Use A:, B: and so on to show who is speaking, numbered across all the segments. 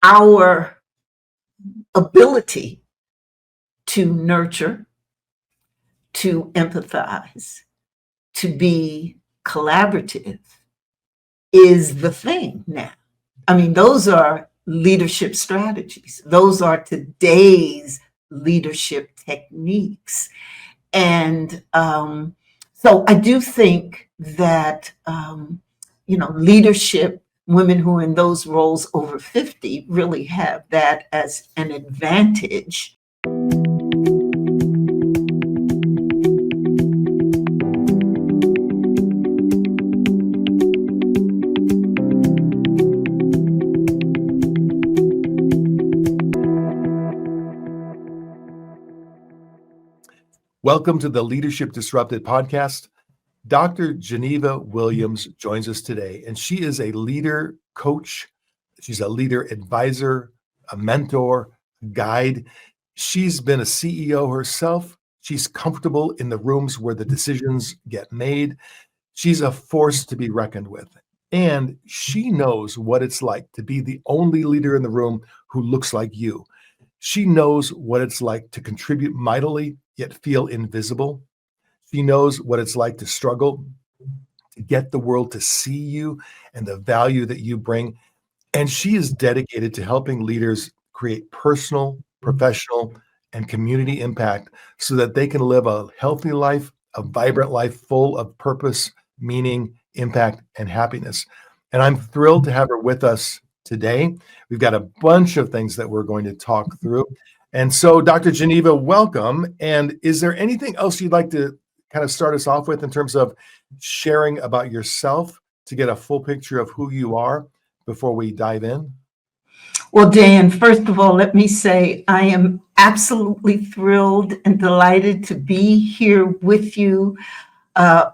A: our ability to nurture, to empathize, to be collaborative is the thing now. I mean, those are leadership strategies. Those are today's leadership techniques. And so I do think that, leadership, women who are in those roles over 50 really have that as an advantage.
B: Welcome to the Leadership Disrupted podcast. Dr. Geneva Williams joins us today, and she is a leader coach. She's a leader advisor, a mentor, a guide. She's been a CEO herself. She's comfortable in the rooms where the decisions get made. She's a force to be reckoned with. And she knows what it's like to be the only leader in the room who looks like you. She knows what it's like to contribute mightily, yet feel invisible. She knows what it's like to struggle, to get the world to see you and the value that you bring. And she is dedicated to helping leaders create personal, professional, and community impact so that they can live a healthy life, a vibrant life full of purpose, meaning, impact, and happiness. And I'm thrilled to have her with us today. We've got a bunch of things that we're going to talk through. And so, Dr. Geneva, welcome. And is there anything else you'd like to kind of start us off with in terms of sharing about yourself to get a full picture of who you are before we dive in?
A: Well, Dan, first of all, let me say I am absolutely thrilled and delighted to be here with you.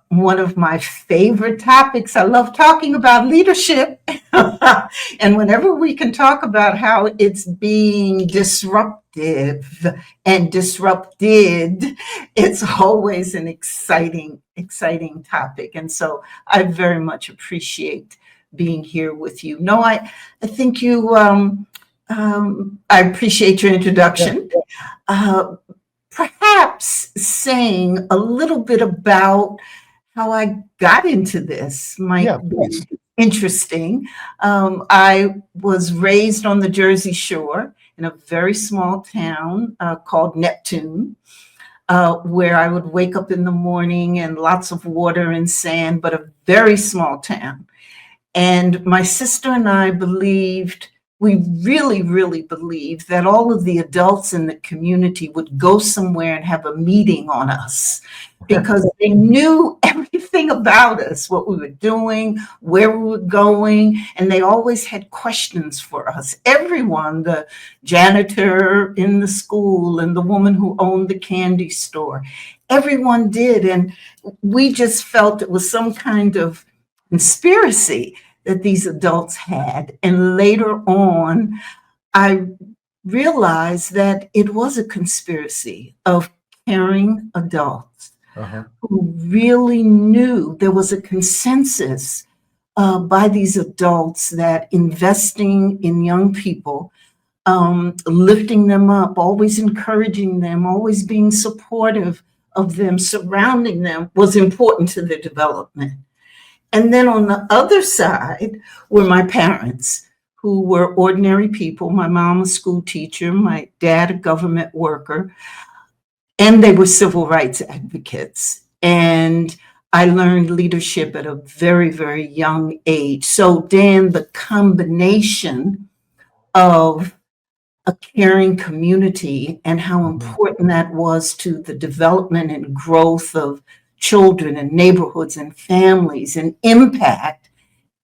A: One of my favorite topics. I love talking about leadership. And whenever we can talk about how it's being disruptive and disrupted, it's always an exciting topic. And so I very much appreciate being here with you. No, I think you, I appreciate your introduction. Perhaps saying a little bit about how I got into this might be interesting. I was raised on the Jersey Shore in a very small town called Neptune, where I would wake up in the morning and lots of water and sand, but a very small town. And my sister and I we really believed that all of the adults in the community would go somewhere and have a meeting on us because they knew everything about us, what we were doing, where we were going, and they always had questions for us. Everyone, the janitor in the school and the woman who owned the candy store, everyone did. And we just felt it was some kind of conspiracy that these adults had. And later on, I realized that it was a conspiracy of caring adults who really knew there was a consensus by these adults that investing in young people, lifting them up, always encouraging them, always being supportive of them, surrounding them was important to their development. And then on the other side were my parents, who were ordinary people. My mom, a school teacher, my dad, a government worker, and they were civil rights advocates. And I learned leadership at a very, very young age. So, Dan, the combination of a caring community and how important that was to the development and growth of children and neighborhoods and families and impact,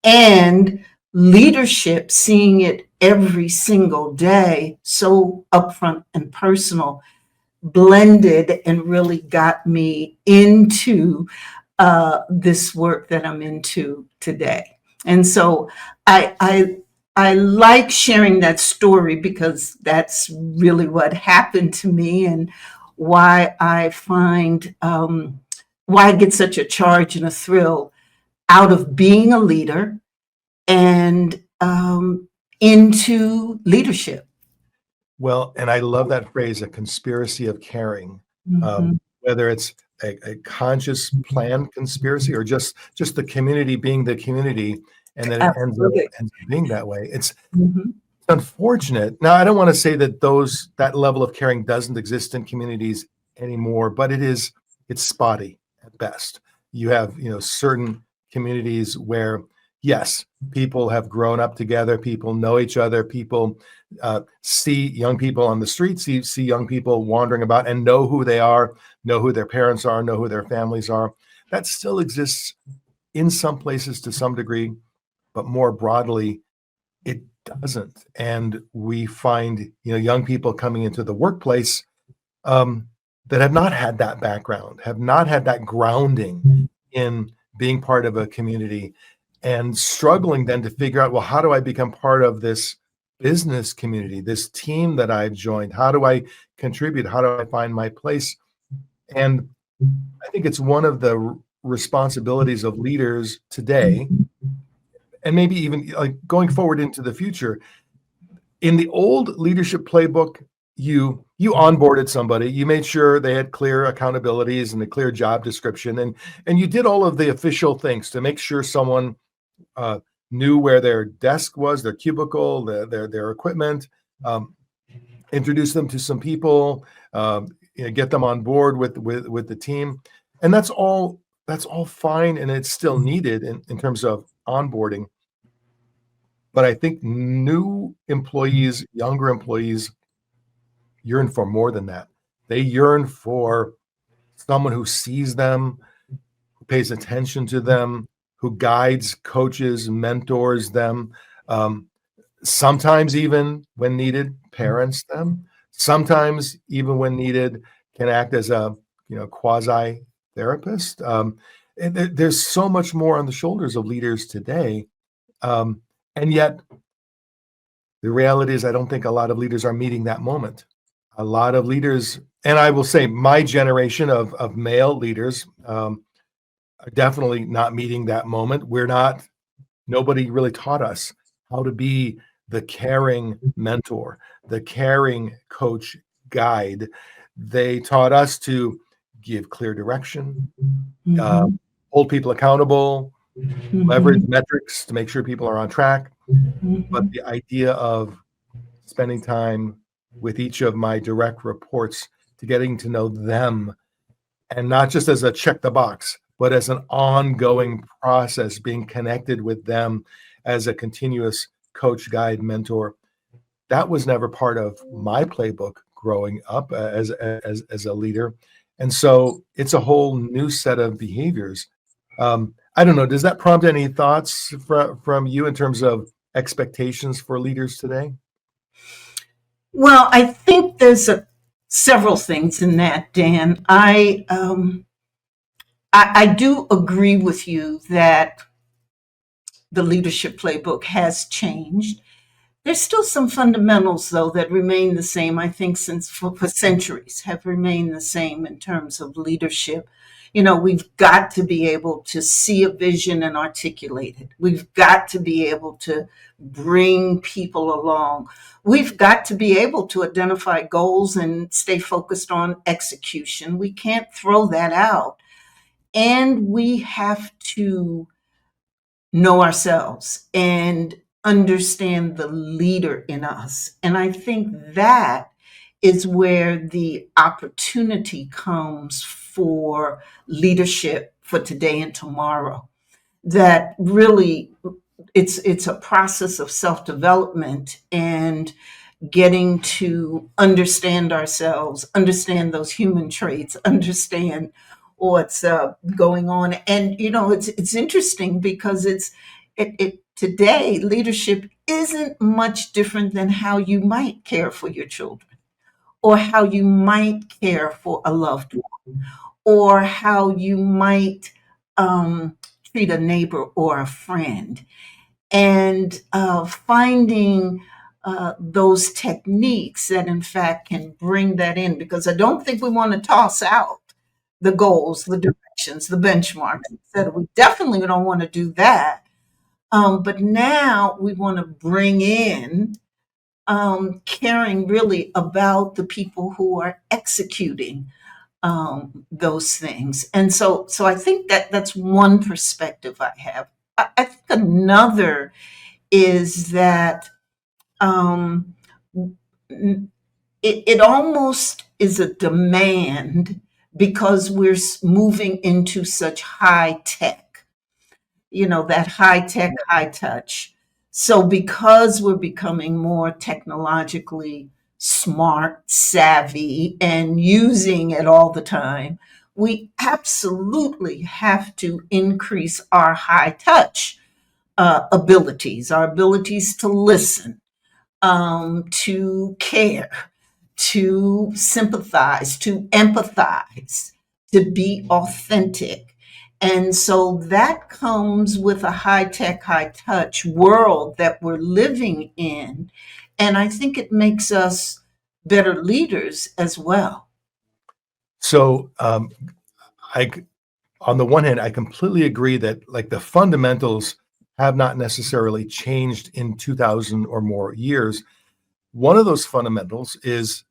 A: and leadership, seeing it every single day, so upfront and personal, blended and really got me into this work that I'm into today. And so I like sharing that story because that's really what happened to me and why I find why I get such a charge and a thrill out of being a leader and into leadership.
B: Well, and I love that phrase, a conspiracy of caring,
A: Mhm.
B: whether it's a conscious planned conspiracy or just the community being the community, and then it
A: Absolutely.
B: ends up being that way. It's
A: Mhm.
B: unfortunate. Now, I don't want to say that that level of caring doesn't exist in communities anymore, but it's spotty at best. You have, certain communities where, yes, people have grown up together, people know each other, people see young people on the streets, see young people wandering about and know who they are, know who their parents are, know who their families are. That still exists in some places to some degree, but more broadly, it doesn't. And we find, young people coming into the workplace um, that have not had that background, have not had that grounding in being part of a community, and struggling then to figure out, well, how do I become part of this business community, this team that I've joined? How do I contribute? How do I find my place? And I think it's one of the responsibilities of leaders today, and maybe even like going forward into the future. In the old leadership playbook, you onboarded somebody, you made sure they had clear accountabilities and a clear job description, and you did all of the official things to make sure someone uh, knew where their desk was, their cubicle, their equipment, um, introduce them to some people, get them on board with the team, and that's all fine, and it's still needed in terms of onboarding. But I think new employees, younger employees, yearn for more than that. They yearn for someone who sees them, who pays attention to them, who guides, coaches, mentors them. Um, Sometimes even when needed, parents them. Sometimes even when needed, can act as a quasi therapist. And there's so much more on the shoulders of leaders today, and yet the reality is, I don't think a lot of leaders are meeting that moment. A lot of leaders, and I will say my generation of male leaders, are definitely not meeting that moment. Nobody really taught us how to be the caring mentor, the caring coach guide. They taught us to give clear direction, uh,
A: Mhm.
B: hold people accountable, leverage
A: Mhm.
B: metrics to make sure people are on track. But
A: Mhm.
B: the idea of spending time with each of my direct reports, to getting to know them, and not just as a check the box, but as an ongoing process, being connected with them as a continuous coach, guide, mentor. That was never part of my playbook growing up as a leader. And so it's a whole new set of behaviors. I don't know. Does that prompt any thoughts from you in terms of expectations for leaders today?
A: Well, I think there's several things in that, Dan. I do agree with you that the leadership playbook has changed. There's still some fundamentals, though, that remain the same, I think, since for centuries have remained the same in terms of leadership. We've got to be able to see a vision and articulate it. We've got to be able to bring people along. We've got to be able to identify goals and stay focused on execution. We can't throw that out. And we have to know ourselves and understand the leader in us. And I think that is where the opportunity comes for leadership for today and tomorrow. That really it's a process of self-development and getting to understand ourselves, understand those human traits, understand what's going on. And it's interesting because it today leadership isn't much different than how you might care for your children, or how you might care for a loved one, or how you might treat a neighbor or a friend, and finding those techniques that in fact can bring that in, because I don't think we want to toss out the goals, the directions, the benchmarks, etc. We definitely don't want to do that, But now we want to bring in caring really about the people who are executing those things. And so I think that's one perspective I have. I think another is that um, it almost is a demand because we're moving into such high tech, that high tech, high touch. So because we're becoming more technologically smart, savvy, and using it all the time, we absolutely have to increase our high touch abilities, our abilities to listen, to care, to sympathize, to empathize, to be authentic. And so that comes with a high tech, high touch world that we're living in. And I think it makes us better leaders as well.
B: So, I, on the one hand, I completely agree that like the fundamentals have not necessarily changed in 2000 or more years. One of those fundamentals is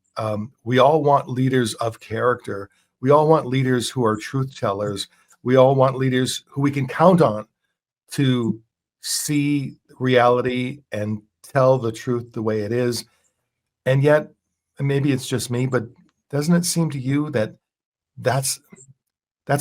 B: we all want leaders of character. We all want leaders who are truth tellers. We all want leaders who we can count on to see reality and tell the truth the way it is. And yet, and maybe it's just me, but doesn't it seem to you that that's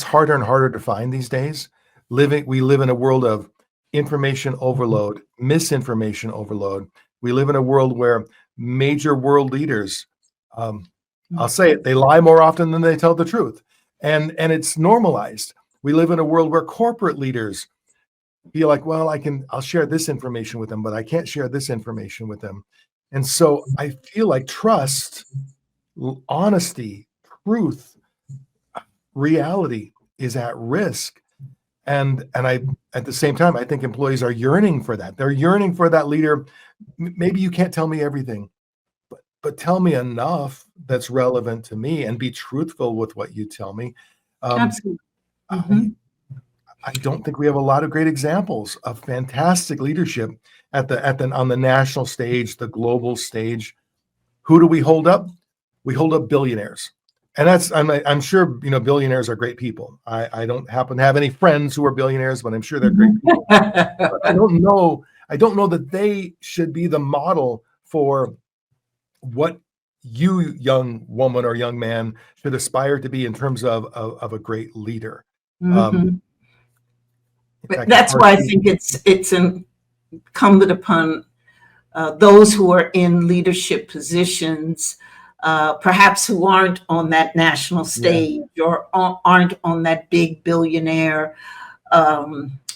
B: harder and harder to find these days? We live in a world of information overload, misinformation overload. We live in a world where major world leaders, I'll say it, they lie more often than they tell the truth. And it's normalized. We live in a world where corporate leaders feel like, well, I'll share this information with them, but I can't share this information with them. And so I feel like trust, honesty, truth, reality is at risk. And I, at the same time, I think employees are yearning for that. They're yearning for that leader. Maybe you can't tell me everything, but tell me enough that's relevant to me and be truthful with what you tell me.
A: Absolutely. Mm-hmm.
B: I don't think we have a lot of great examples of fantastic leadership on the national stage, the global stage. Who do we hold up? We hold up billionaires. And I'm sure, billionaires are great people. I don't happen to have any friends who are billionaires, but I'm sure they're great people. But I don't know that they should be the model for what you, young woman or young man, should aspire to be in terms of a great leader.
A: Mm-hmm. That's why I think it's incumbent upon those who are in leadership positions, perhaps who aren't on that national stage or aren't on that big billionaire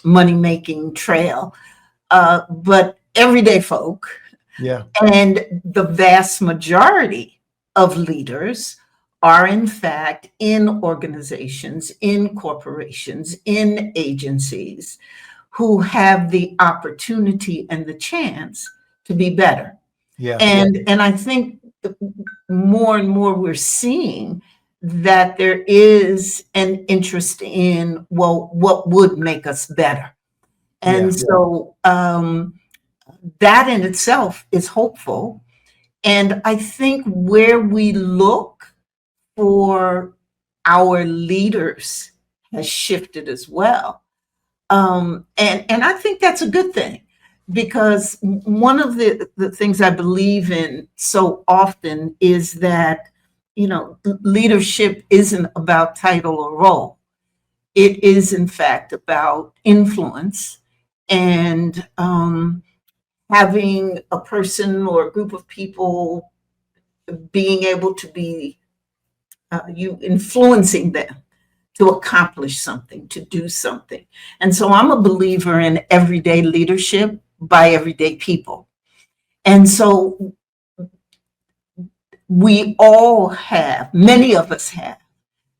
A: money-making trail, but everyday folk.
B: Yeah.
A: And the vast majority of leaders are in fact in organizations, in corporations, in agencies who have the opportunity and the chance to be better.
B: Yeah.
A: And I think more and more we're seeing that there is an interest in, well, what would make us better? And so that in itself is hopeful. And I think where we look for our leaders has shifted as well. And I think that's a good thing, because one of the things I believe in so often is that, leadership isn't about title or role. It is, in fact, about influence and having a person or a group of people being able to be you influencing them to accomplish something, to do something. And so I'm a believer in everyday leadership by everyday people. And so we all have, many of us have,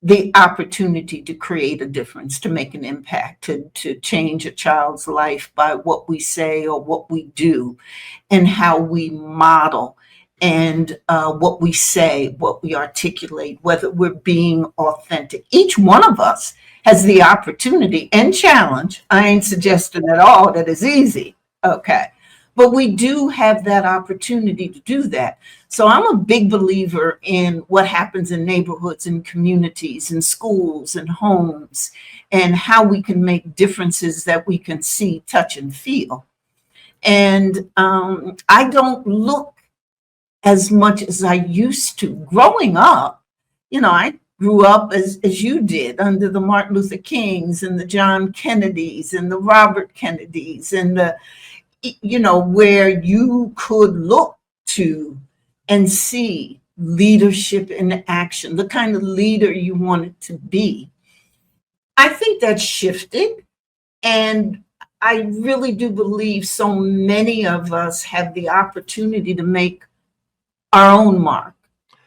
A: the opportunity to create a difference, to make an impact, to change a child's life by what we say or what we do and how we model and what we say, what we articulate, whether we're being authentic. Each one of us has the opportunity and challenge. I ain't suggesting at all that it's easy, okay? But we do have that opportunity to do that. So I'm a big believer in what happens in neighborhoods and communities and schools and homes, and how we can make differences that we can see, touch, and feel. And I don't look as much as I used to. Growing up, I grew up as you did, under the Martin Luther Kings and the John Kennedys and the Robert Kennedys, and where you could look to and see leadership in action, the kind of leader you wanted to be. I think that shifted, and I really do believe so many of us have the opportunity to make our own mark,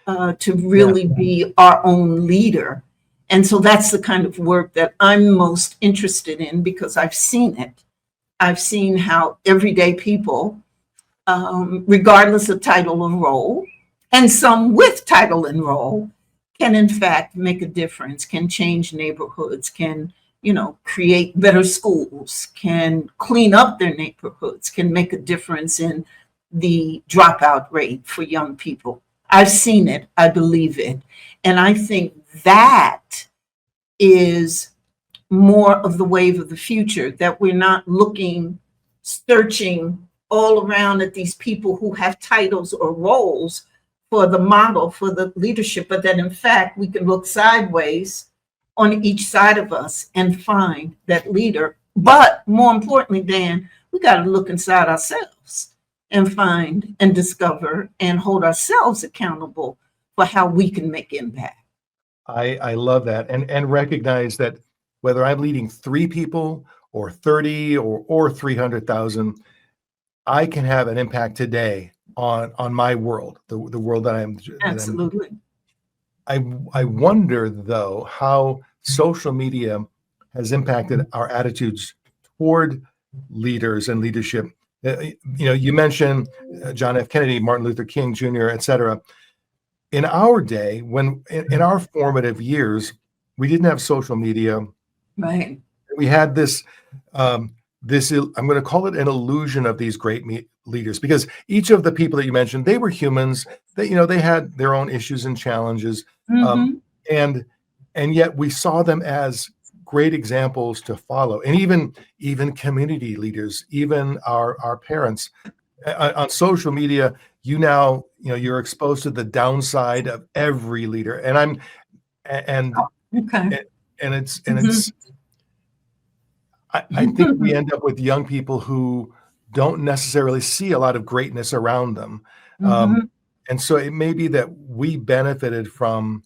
A: to really be our own leader. And so that's the kind of work that I'm most interested in, because I've seen it. I've seen how everyday people, regardless of title or role, and some with title and role, can in fact make a difference, can change neighborhoods, can create better schools, can clean up their neighborhoods, can make a difference in the dropout rate for young people. I've seen it, I believe it. And I think that is more of the wave of the future, that we're not searching all around at these people who have titles or roles for the model, for the leadership, but that in fact we can look sideways on each side of us and find that leader. But more importantly, Dan, we got to look inside ourselves and find and discover and hold ourselves accountable for how we can make impact.
B: I love that, and recognize that whether I'm leading 3 people or 30 or 300,000, I can have an impact today on my world, the world that I'm.
A: Absolutely.
B: I wonder though how social media has impacted our attitudes toward leaders and leadership. You mentioned John F. Kennedy, Martin Luther King Jr., et cetera. In our day, when in our formative years, we didn't have social media.
A: Right.
B: We had this, I'm going to call it an illusion of these great leaders, because each of the people that you mentioned, they were humans. They had their own issues and challenges, and yet we saw them as great examples to follow. And even community leaders, even our parents. On social media, you're exposed to the downside of every leader, and it's I think we end up with young people who don't necessarily see a lot of greatness around them. And so it may be that we benefited from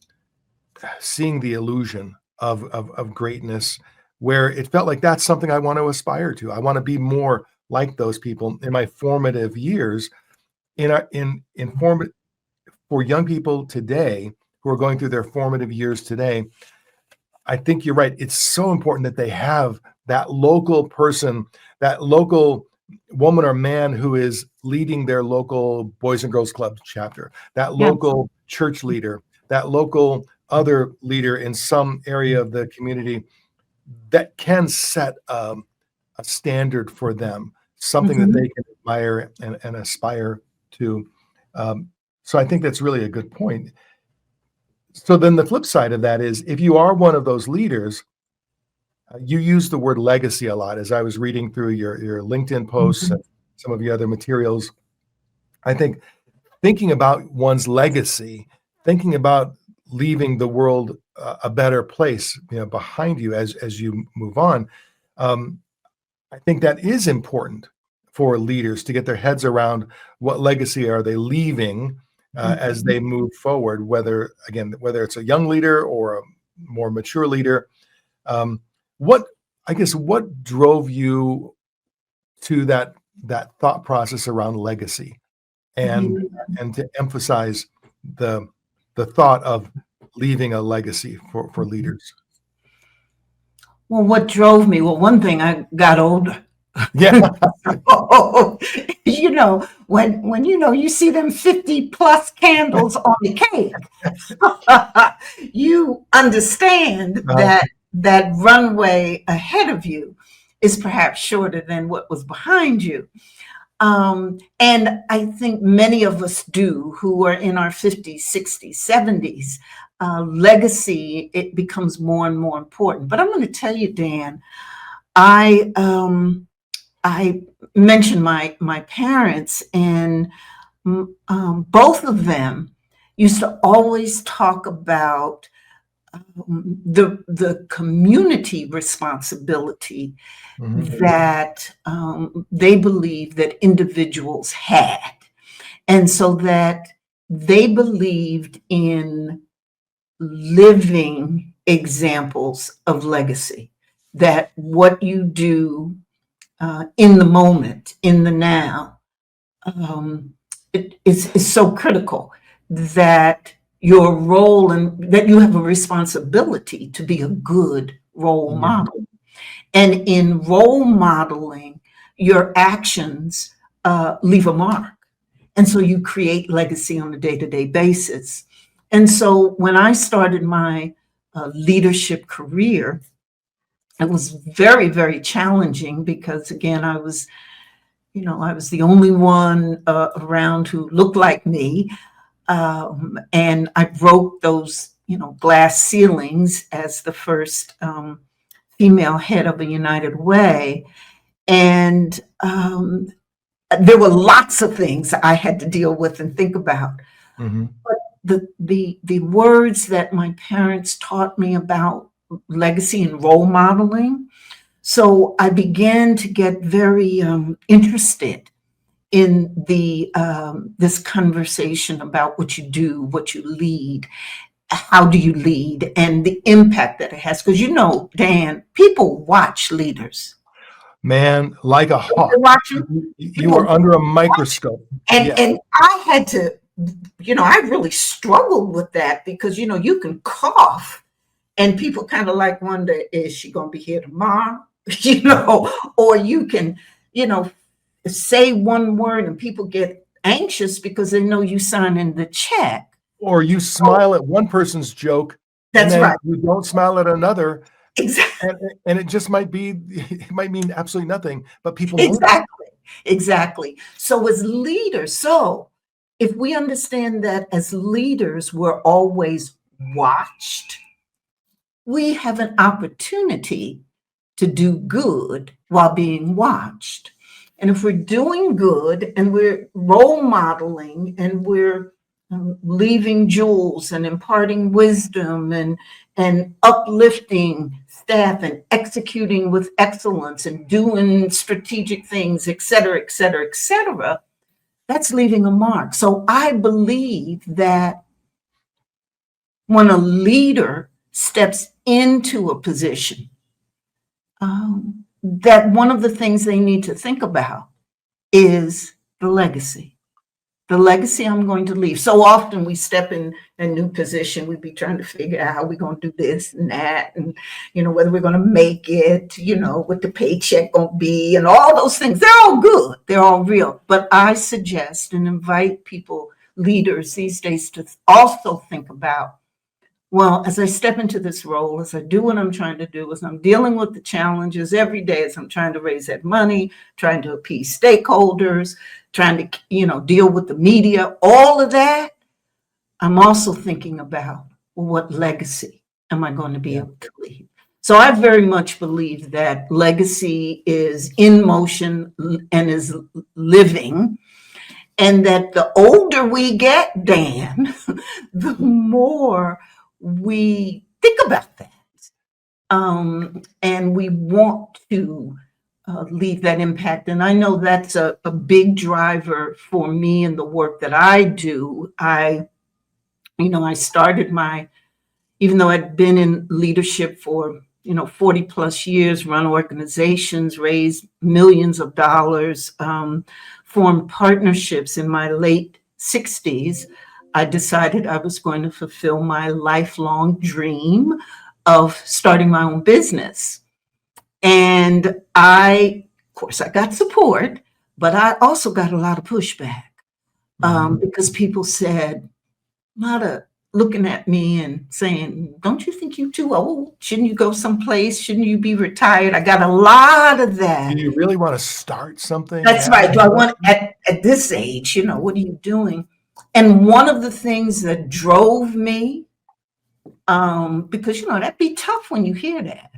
B: seeing the illusion of greatness, where it felt like that's something I want to aspire to. I want to be more like those people in my formative years. For young people today who are going through their formative years today, I think you're right. It's so important that they have that local person, that local woman or man who is leading their local Boys and Girls Club chapter, that local church leader, that local other leader in some area of the community that can set a standard for them, something that they can admire and aspire to. So I think that's really a good point. So then the flip side of that is, if you are one of those leaders, you use the word legacy a lot. As I was reading through your LinkedIn posts and some of your other materials, I think thinking about one's legacy, thinking about leaving the world a better place, behind you as you move on, I think that is important for leaders to get their heads around what legacy are they leaving as they move forward, whether it's a young leader or a more mature leader. What drove you to that thought process around legacy, and to emphasize the thought of leaving a legacy for leaders?
A: Well, what drove me? Well, one thing, I got older.
B: Yeah.
A: So, when you see them 50 plus candles on the cake, you understand
B: Uh,
A: that runway ahead of you is perhaps shorter than what was behind you. And I think many of us do, who are in our 50s, 60s, 70s. Legacy, it becomes more and more important. But I'm going to tell you, Dan, I mentioned my parents, and both of them used to always talk about the community responsibility that they believed that individuals had. And so that they believed in living examples of legacy, that what you do in the moment, in the now, is so critical, that your role and that you have a responsibility to be a good role model. And in role modeling, your actions leave a mark. And so you create legacy on a day-to-day basis. And so when I started my leadership career, it was very, very challenging because, again, I was the only one around who looked like me. And I broke those, glass ceilings as the first female head of a United Way. And there were lots of things I had to deal with and think about. But the words that my parents taught me about legacy and role modeling, so I began to get very interested in this conversation about what you do, what you lead, how do you lead, and the impact that it has. Because Dan, people watch leaders.
B: Man, like a hawk. You were under a microscope.
A: And I had to, I really struggled with that because, you can cough and people kind of like wonder, is she going to be here tomorrow? Or you can, say one word and people get anxious because they know you signing the check.
B: Or you smile at one person's joke.
A: That's
B: and then
A: right.
B: You don't smile at another.
A: Exactly.
B: And it just might mean absolutely nothing, but people know
A: Exactly. So as leaders, if we understand that as leaders, we're always watched, we have an opportunity to do good while being watched. And if we're doing good and we're role modeling and we're leaving jewels and imparting wisdom and uplifting staff and executing with excellence and doing strategic things, et cetera, et cetera, et cetera, that's leaving a mark. So I believe that when a leader steps into a position, that one of the things they need to think about is the legacy I'm going to leave. So often we step in a new position, we'd be trying to figure out how we're going to do this and that, and, whether we're going to make it, what the paycheck going to be, and all those things. They're all good. They're all real. But I suggest and invite people, leaders these days, to also think about, well, as I step into this role, as I do what I'm trying to do, as I'm dealing with the challenges every day, as I'm trying to raise that money, trying to appease stakeholders, trying to, deal with the media, all of that, I'm also thinking about, well, what legacy am I going to be able to leave? So I very much believe that legacy is in motion and is living. And that the older we get, Dan, the more we think about that. And we want to leave that impact. And I know that's a big driver for me in the work that I do. I started even though I'd been in leadership for 40 plus years, run organizations, raised millions of dollars, formed partnerships in my late 60s, I decided I was going to fulfill my lifelong dream of starting my own business. And I course, I got support, but I also got a lot of pushback because people said, Mata, looking at me and saying, don't you think you're too old? Shouldn't you go someplace? Shouldn't you be retired? I got a lot of that.
B: Do you really want to start something?
A: That's right. Do I want at this age, what are you doing? And one of the things that drove me, because, that'd be tough when you hear that.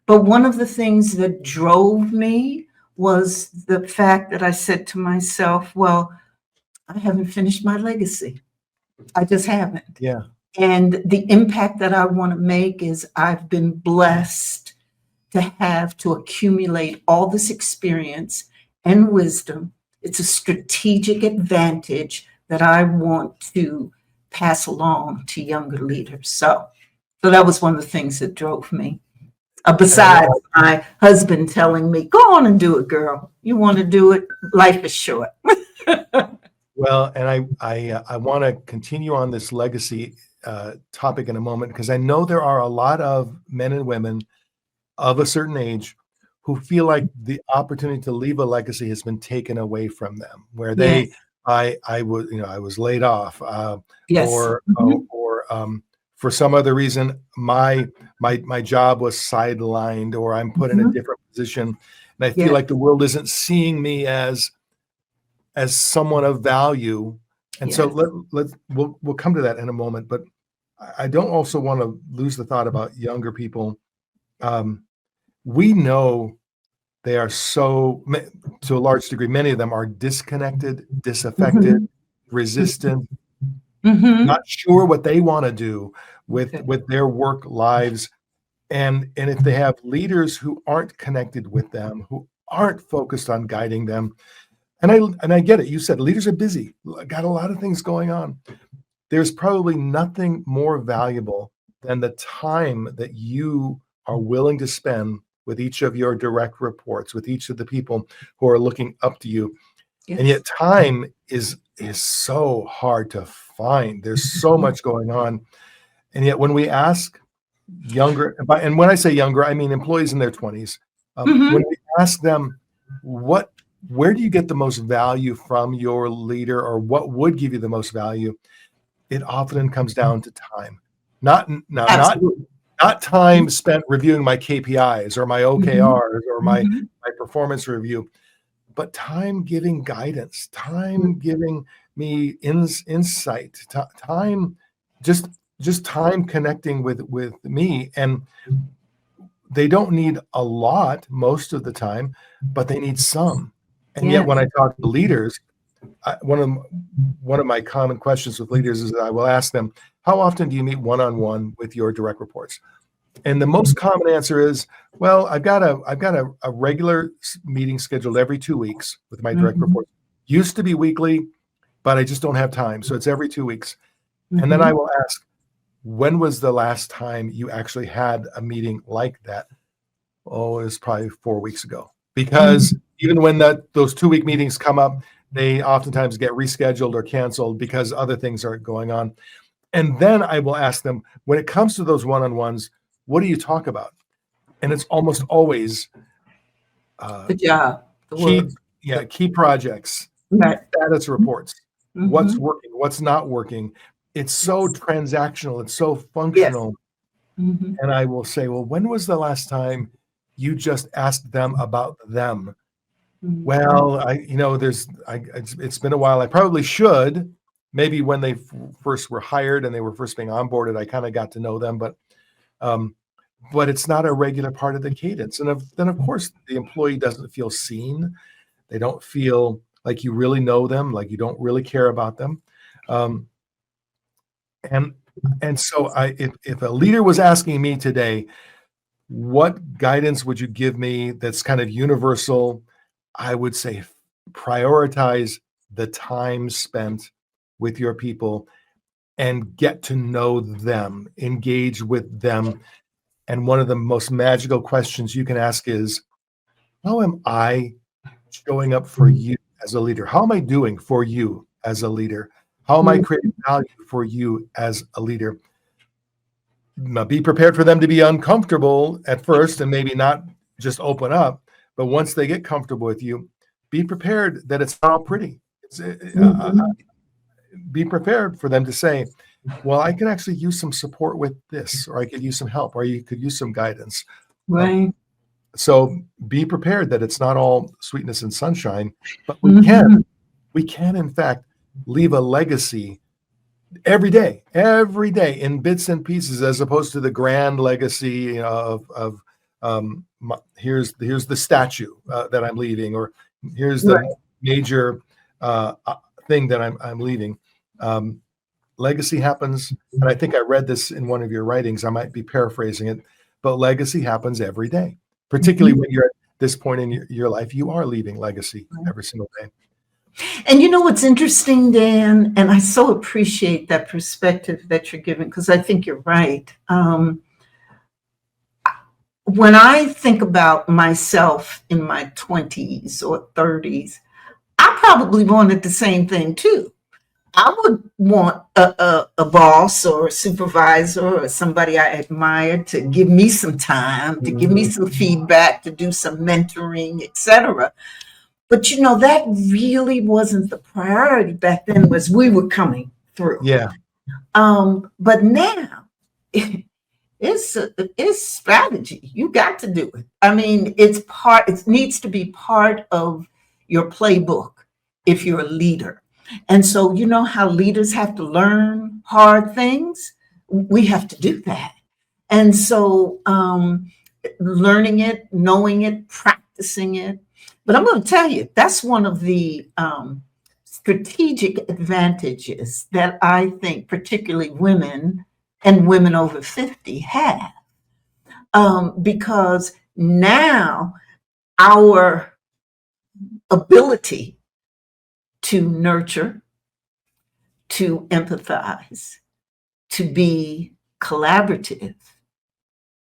A: But one of the things that drove me was the fact that I said to myself, well, I haven't finished my legacy. I just haven't.
B: Yeah.
A: And the impact that I want to make is I've been blessed to accumulate all this experience and wisdom. It's a strategic advantage that I want to pass along to younger leaders. So that was one of the things that drove me. Besides my husband telling me, go on and do it, girl. You want to do it? Life is short.
B: Well, and I want to continue on this legacy topic in a moment, because I know there are a lot of men and women of a certain age who feel like the opportunity to leave a legacy has been taken away from them, where they, I was laid off, or for some other reason, my job was sidelined, or I'm put in a different position, and I feel like the world isn't seeing me as someone of value. And so we'll come to that in a moment, but I don't also want to lose the thought about younger people. We know they are to a large degree, many of them are disconnected, disaffected, resistant, not sure what they want to do with their work lives. And if they have leaders who aren't connected with them, who aren't focused on guiding them, and I get it. You said leaders are busy, got a lot of things going on. There's probably nothing more valuable than the time that you are willing to spend with each of your direct reports, with each of the people who are looking up to you. Yes. And yet time is so hard to find. There's so much going on. And yet when we ask younger, and when I say younger, I mean employees in their 20s, when we ask them, where do you get the most value from your leader, or what would give you the most value? It often comes down to time. Not time spent reviewing my KPIs or my OKRs or my performance review, but time giving guidance, time giving me insight, time, just time connecting with me. And they don't need a lot most of the time, but they need some. And yet when I talk to leaders, one of my common questions with leaders is that I will ask them, how often do you meet one-on-one with your direct reports? And the most common answer is, well, I've got a regular meeting scheduled every 2 weeks with my direct reports. Used to be weekly, but I just don't have time. So it's every 2 weeks. And then I will ask, when was the last time you actually had a meeting like that? Oh, it was probably 4 weeks ago. Because even when those 2 week meetings come up, they oftentimes get rescheduled or canceled because other things are going on. And then I will ask them, when it comes to those one-on-ones, what do you talk about? And it's almost always
A: the job,
B: key projects, status reports, what's working, what's not working. It's so transactional, it's so functional. And I will say, well, when was the last time you just asked them about them? Well, it's been a while. I probably should. Maybe when they first were hired and they were first being onboarded, I kind of got to know them, but it's not a regular part of the cadence. And then of course the employee doesn't feel seen. They don't feel like you really know them, like you don't really care about them. And so if a leader was asking me today, what guidance would you give me that's kind of universal? I would say prioritize the time spent with your people and get to know them, engage with them. And one of the most magical questions you can ask is, how am I showing up for you as a leader? How am I doing for you as a leader? How am I creating value for you as a leader? Now, be prepared for them to be uncomfortable at first and maybe not just open up, But once they get comfortable with you, be prepared that it's not all pretty. Be prepared for them to say, well, I could actually use some support with this, or I could use some help, or you could use some guidance.
A: Right.
B: So be prepared that it's not all sweetness and sunshine, but we can in fact leave a legacy every day in bits and pieces, as opposed to the grand legacy of here's the statue that I'm leaving, or here's the major thing that I'm leaving. Legacy happens, and I think I read this in one of your writings. I might be paraphrasing it, but legacy happens every day, particularly when you're at this point in your life. You are leaving legacy every single day.
A: And you know what's interesting, Dan, and I so appreciate that perspective that you're giving, because I think you're right. When I think about myself in my 20s or 30s, I probably wanted the same thing too. I would want a boss or a supervisor or somebody I admired to give me some time, to give me some feedback, to do some mentoring, etc. But you know, that really wasn't the priority back then, was we were coming through.
B: Yeah.
A: But now it's strategy. You got to do it. I mean, it needs to be part of your playbook if you're a leader. And so, you know how leaders have to learn hard things? We have to do that. And so learning it, knowing it, practicing it. But I'm going to tell you, that's one of the strategic advantages that I think particularly women and women over 50 have. Because now our ability to nurture, to empathize, to be collaborative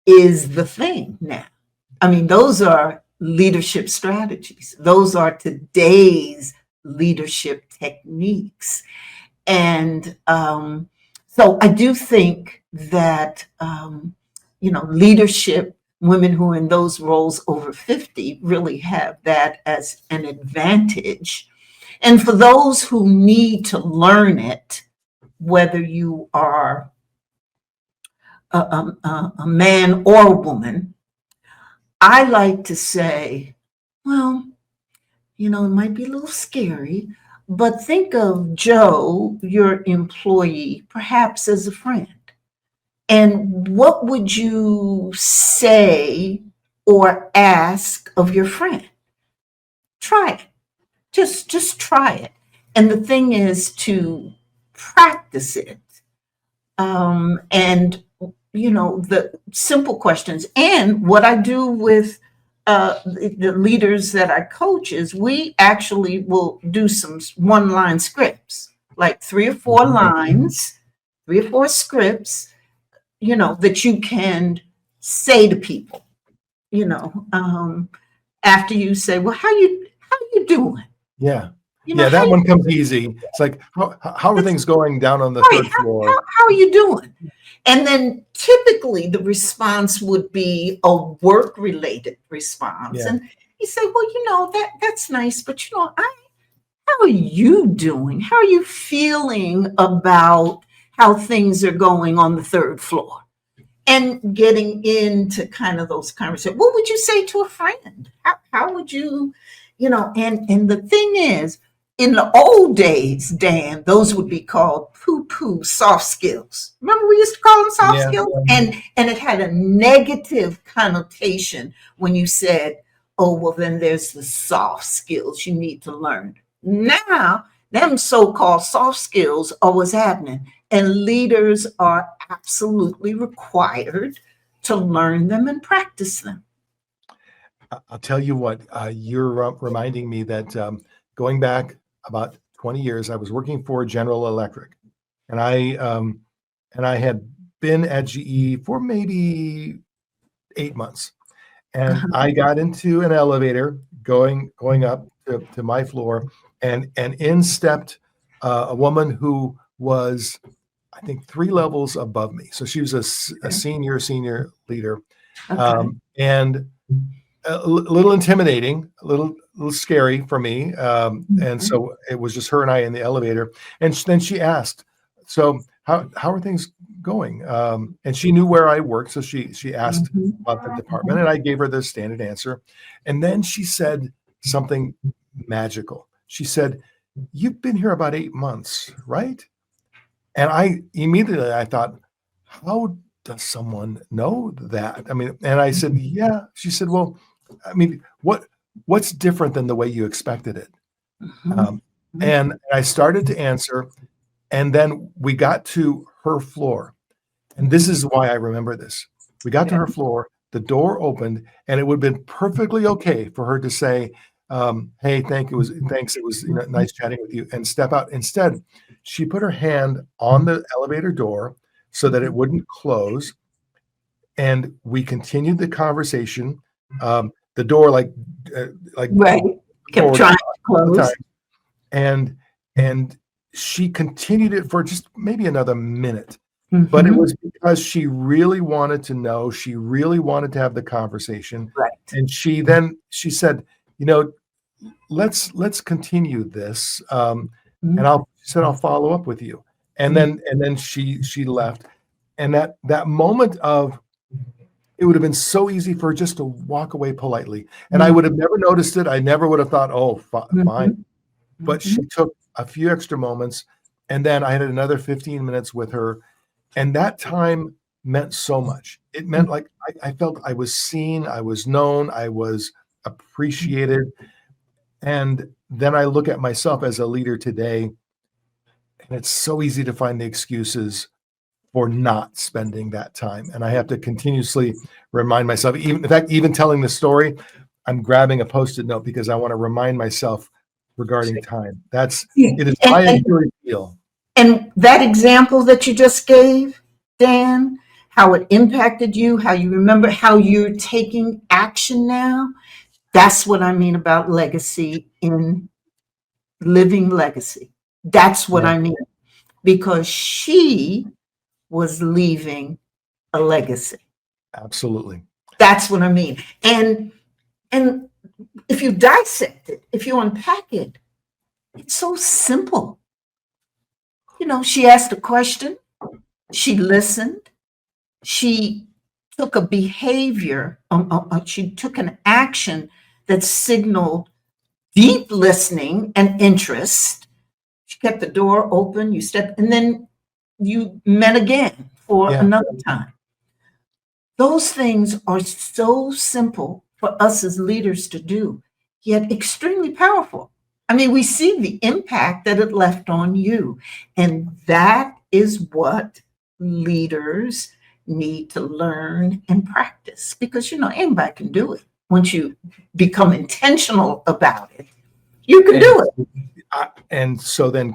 A: is the thing now. I mean, those are leadership strategies. Those are today's leadership techniques. And so I do think that, leadership, women who are in those roles over 50 really have that as an advantage. And for those who need to learn it, whether you are a man or a woman, I like to say, well, it might be a little scary, but think of Joe, your employee, perhaps as a friend. And what would you say or ask of your friend? Try it. Just try it. And the thing is to practice it. And, the simple questions. And what I do with the leaders that I coach is we actually will do some one-line scripts, like 3 or 4 lines, 3 or 4 scripts, that you can say to people, after you say, well, how you doing?
B: Yeah. That one comes easy. It's like, how are things going down on the third floor?
A: How are you doing? And then typically the response would be a work-related response. Yeah. And you say, well, that's nice, but how are you doing? How are you feeling about how things are going on the third floor? And getting into kind of those conversations. What would you say to a friend? How would you, and the thing is, in the old days, Dan, those would be called poo-poo soft skills. Remember we used to call them soft skills? And it had a negative connotation when you said, oh, well, then there's the soft skills you need to learn. Now, them so-called soft skills are what's happening. And leaders are absolutely required to learn them and practice them.
B: I'll tell you what, you're reminding me that going back about 20 years, I was working for General Electric, and I had been at GE for maybe 8 months, and I got into an elevator going up to my floor, and in stepped a woman who was, I think, 3 levels above me. So she was a senior leader, and a little intimidating, a little scary for me. And so it was just her and I in the elevator. And then she asked, "So how are things going?" And she knew where I worked, so she asked about the department, and I gave her the standard answer. And then she said something magical. She said, "You've been here about 8 months, right?" And I thought, how does someone know that? I mean, and I said, "Yeah." She said, "Well, I mean, what's different than the way you expected it?" And I started to answer, and then we got to her floor. And this is why I remember this. We got to her floor, the door opened, and it would have been perfectly okay for her to say, "Hey, thanks. It was nice chatting with you," and step out. Instead, she put her hand on the elevator door so that it wouldn't close, and we continued the conversation. The door
A: Right. Kept trying to close.
B: And she continued it for just maybe another minute. But it was because she really wanted to know, she really wanted to have the conversation.
A: Right.
B: And she said, let's continue this. And she said, "I'll follow up with you." And then she left. And that moment of, it would have been so easy for her just to walk away politely. And I would have never noticed it. I never would have thought, "Oh, fine." But she took a few extra moments, and then I had another 15 minutes with her. And that time meant so much. It meant like I felt I was seen, I was known, I was appreciated. And then I look at myself as a leader today, and it's so easy to find the excuses for not spending that time. And I have to continuously remind myself, in fact, even telling the story, I'm grabbing a Post-it note because I want to remind myself regarding time. It is my Achilles heel.
A: And that example that you just gave, Dan, how it impacted you, how you remember, how you're taking action now, that's what I mean about legacy, in living legacy. That's what I mean. Because she was leaving a legacy.
B: Absolutely.
A: That's what I mean. And if you dissect it, if you unpack it, it's so simple. She asked a question, she listened, she took a behavior, she took an action that signaled deep listening and interest. She kept the door open, you stepped, and then you met again for another time. Those things are so simple for us as leaders to do, yet extremely powerful. I mean, we see the impact that it left on you. And that is what leaders need to learn and practice, because, anybody can do it. Once you become intentional about it, you can do it.
B: And so then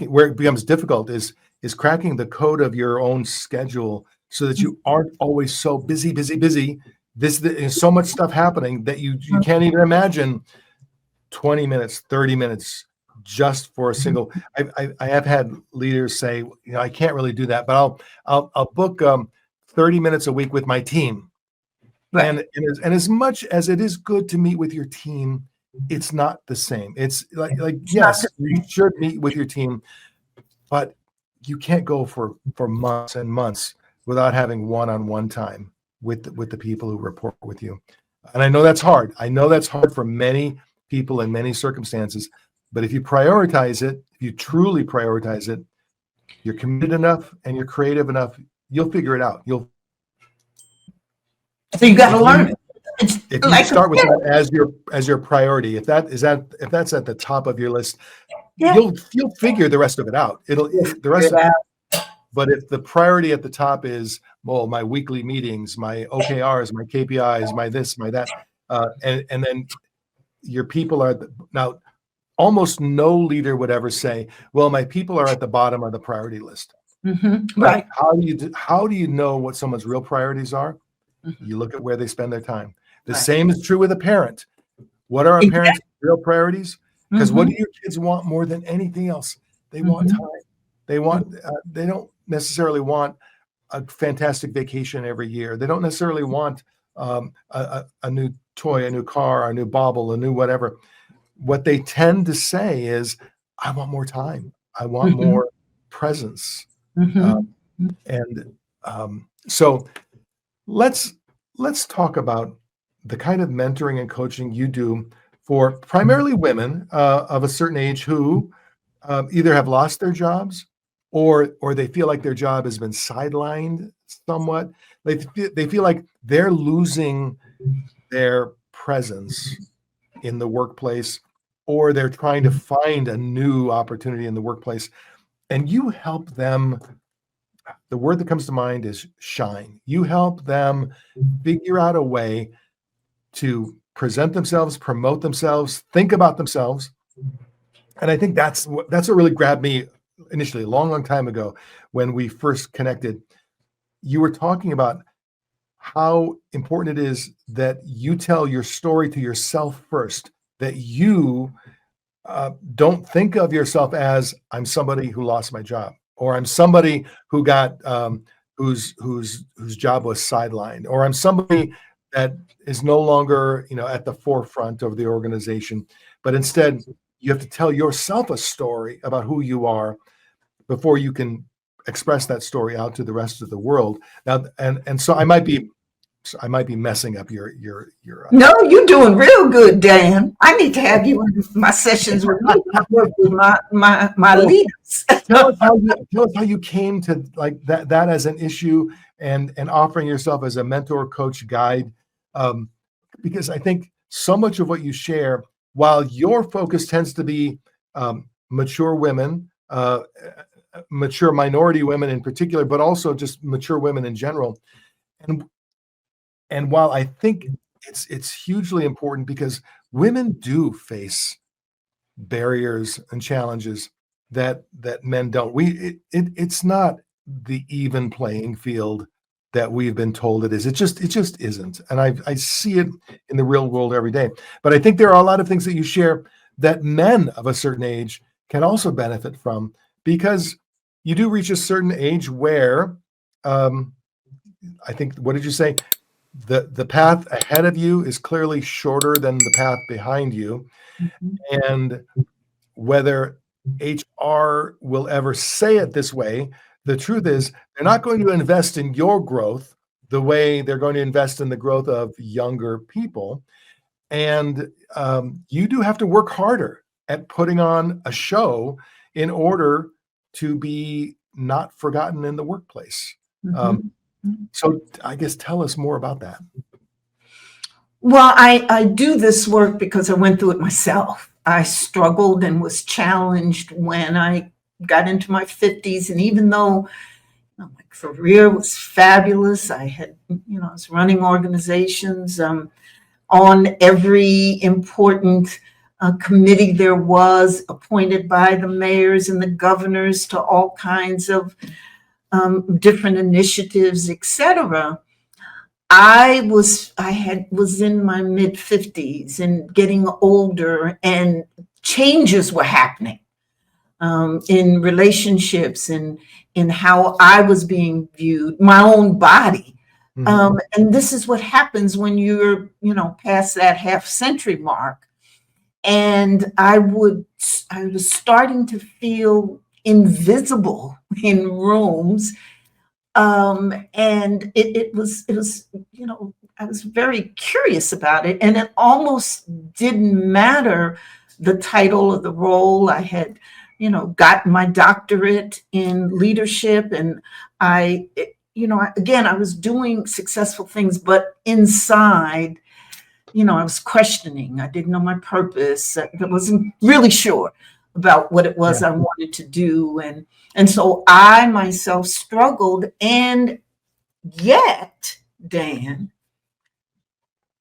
B: where it becomes difficult is cracking the code of your own schedule so that you aren't always so busy. There's so much stuff happening that you can't even imagine 20 minutes, 30 minutes just for a single. I have had leaders say, "I can't really do that, but I'll book 30 minutes a week with my team." Right. And as much as it is good to meet with your team, it's not the same. It's like yes, you should meet with your team, but you can't go for months and months without having one-on-one time with the people who report with you. And I know that's hard. I know that's hard for many people in many circumstances. But if you prioritize it, if you truly prioritize it, you're committed enough and you're creative enough, you'll figure it out.
A: So you got to learn it.
B: If you start with that as your priority, if that's at the top of your list, you'll figure the rest of it out. But if the priority at the top is, well, my weekly meetings, my OKRs, my KPIs, my this, my that, and then your people are now, almost no leader would ever say, well, my people are at the bottom of the priority list.
A: Right.
B: How do you know what someone's real priorities are? You look at where they spend their time. The same is true with a parent. What are a parent's real priorities? Because what do your kids want more than anything else? They want time. They don't necessarily want a fantastic vacation every year. They don't necessarily want a new toy, a new car, a new bauble, a new whatever, what they tend to say is, I want more time. I want more presence. And so let's talk about the kind of mentoring and coaching you do for primarily women of a certain age who either have lost their jobs or they feel like their job has been sidelined somewhat. They feel like they're losing their presence in the workplace, or they're trying to find a new opportunity in the workplace. And you help them. The word that comes to mind is shine. You help them figure out a way to present themselves, promote themselves, think about themselves. And I think that's what really grabbed me initially, a long, long time ago when we first connected. You were talking about how important it is that you tell your story to yourself first, that you don't think of yourself as, I'm somebody who lost my job, or I'm somebody who got whose job was sidelined, or I'm somebody that is no longer at the forefront of the organization. But instead, you have to tell yourself a story about who you are before you can express that story out to the rest of the world. Now, and so I might be messing up your
A: No, you're doing real good, Dan. I need to have you in my sessions with me. I work with my leaders.
B: Tell us how you came to like that as an issue, and offering yourself as a mentor, coach, guide, because I think so much of what you share, while your focus tends to be mature women, mature minority women in particular, but also just mature women in general, and while I think it's hugely important, because women do face barriers and challenges that men don't. It's not the even playing field that we've been told it is. It just isn't. And I see it in the real world every day. But I think there are a lot of things that you share that men of a certain age can also benefit from, because you do reach a certain age where I think, what did you say? The path ahead of you is clearly shorter than the path behind you. And whether HR will ever say it this way, the truth is they're not going to invest in your growth the way they're going to invest in the growth of younger people. And you do have to work harder at putting on a show in order to be not forgotten in the workplace. So I guess tell us more about that.
A: Well, I do this work because I went through it myself. I struggled and was challenged when I got into my 50s. And even though my career was fabulous, I was running organizations on every important committee there was, appointed by the mayors and the governors to all kinds of different initiatives, etc. I was in my mid 50s and getting older, and changes were happening in relationships and in how I was being viewed, my own body. And this is what happens when you're, past that half century mark. And I was starting to feel invisible in rooms. And it was, I was very curious about it. And it almost didn't matter the title of the role. I had, gotten my doctorate in leadership, and I was doing successful things, but inside, I was questioning. I didn't know my purpose. I wasn't really sure about what it was I wanted to do. And so I myself struggled, and yet, Dan,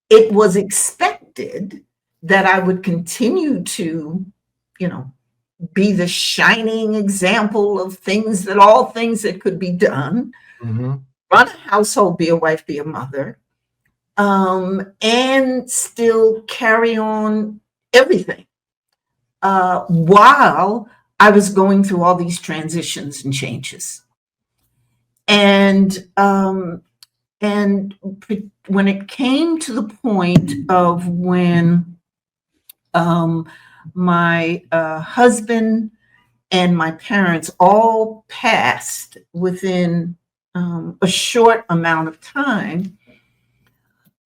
A: it was expected that I would continue to, be the shining example of all things that could be done, run a household, be a wife, be a mother, and still carry on everything while I was going through all these transitions and changes. And And when it came to the point of when my husband and my parents all passed within a short amount of time,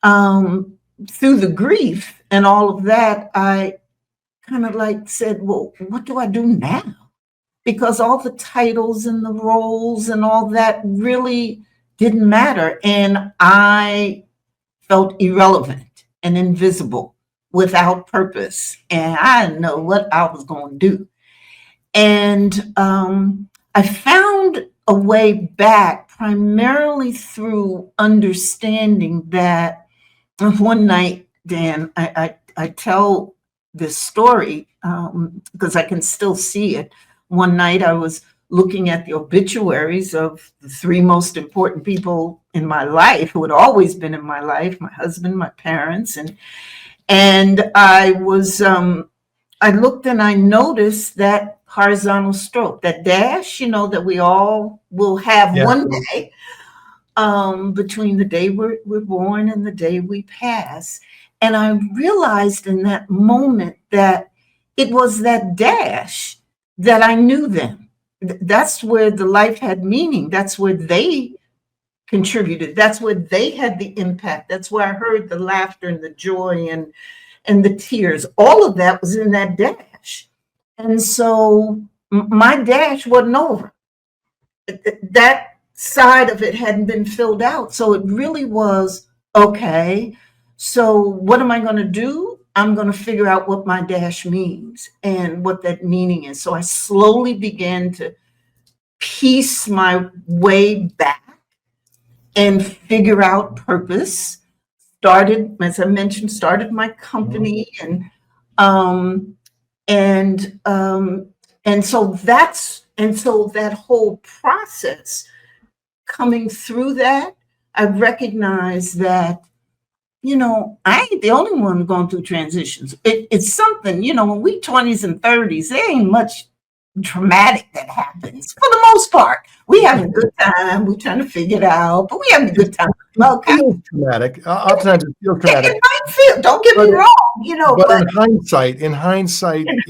A: through the grief and all of that, I kind of like said, well, what do I do now? Because all the titles and the roles and all that really didn't matter. And I felt irrelevant and invisible, without purpose. And I didn't know what I was going to do. And I found a way back primarily through understanding that one night, Dan, I tell this story because I can still see it. One night I was looking at the obituaries of the three most important people in my life, who had always been in my life: my husband, my parents, and I was I looked and I noticed that horizontal stroke, that dash, that we all will have one day between the day we're born and the day we pass. And I realized in that moment that it was that dash that I knew them. That's where the life had meaning. That's where they contributed. That's where they had the impact. That's where I heard the laughter and the joy and the tears. All of that was in that dash. And so my dash wasn't over. That side of it hadn't been filled out. So it really was, okay, so what am I going to do? I'm going to figure out what my dash means and what that meaning is. So I slowly began to piece my way back and figure out purpose. Started, as I mentioned, started my company, and so that whole process, coming through that, I recognize that, I ain't the only one going through transitions. It's something, when we 20s and 30s, there ain't much traumatic that happens. For the most part, we having a good time. We're trying to figure it out, but we having a good time. Okay.
B: It feels traumatic. Oftentimes it feels traumatic.
A: It might feel, don't get me wrong,
B: but in hindsight,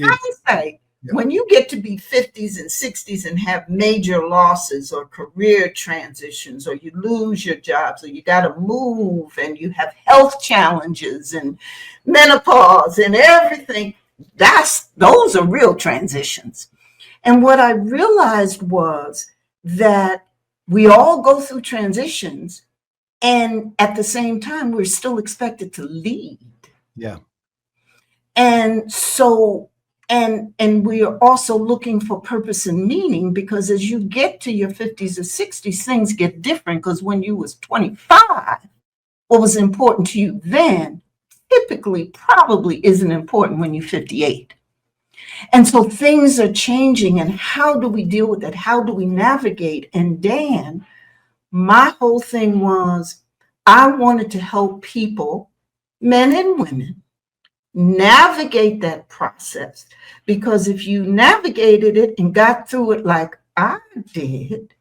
A: when you get to be 50s and 60s and have major losses or career transitions, or you lose your jobs, or you got to move, and you have health challenges and menopause and everything, those are real transitions. And what I realized was that we all go through transitions, and at the same time, we're still expected to lead.
B: Yeah.
A: And so, and we are also looking for purpose and meaning, because as you get to your 50s or 60s, things get different. Because when you was 25, what was important to you then typically probably isn't important when you're 58. And so things are changing, and how do we deal with that? How do we navigate? And Dan, my whole thing was, I wanted to help people, men and women, navigate that process. Because if you navigated it and got through it like I did,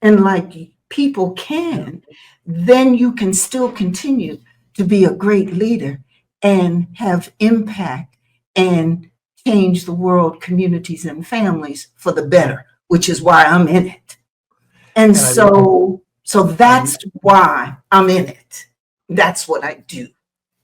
A: and like people can, then you can still continue to be a great leader and have impact and change the world, communities, and families for the better, which is why I'm in it. And so that's why I'm in it. That's what I do.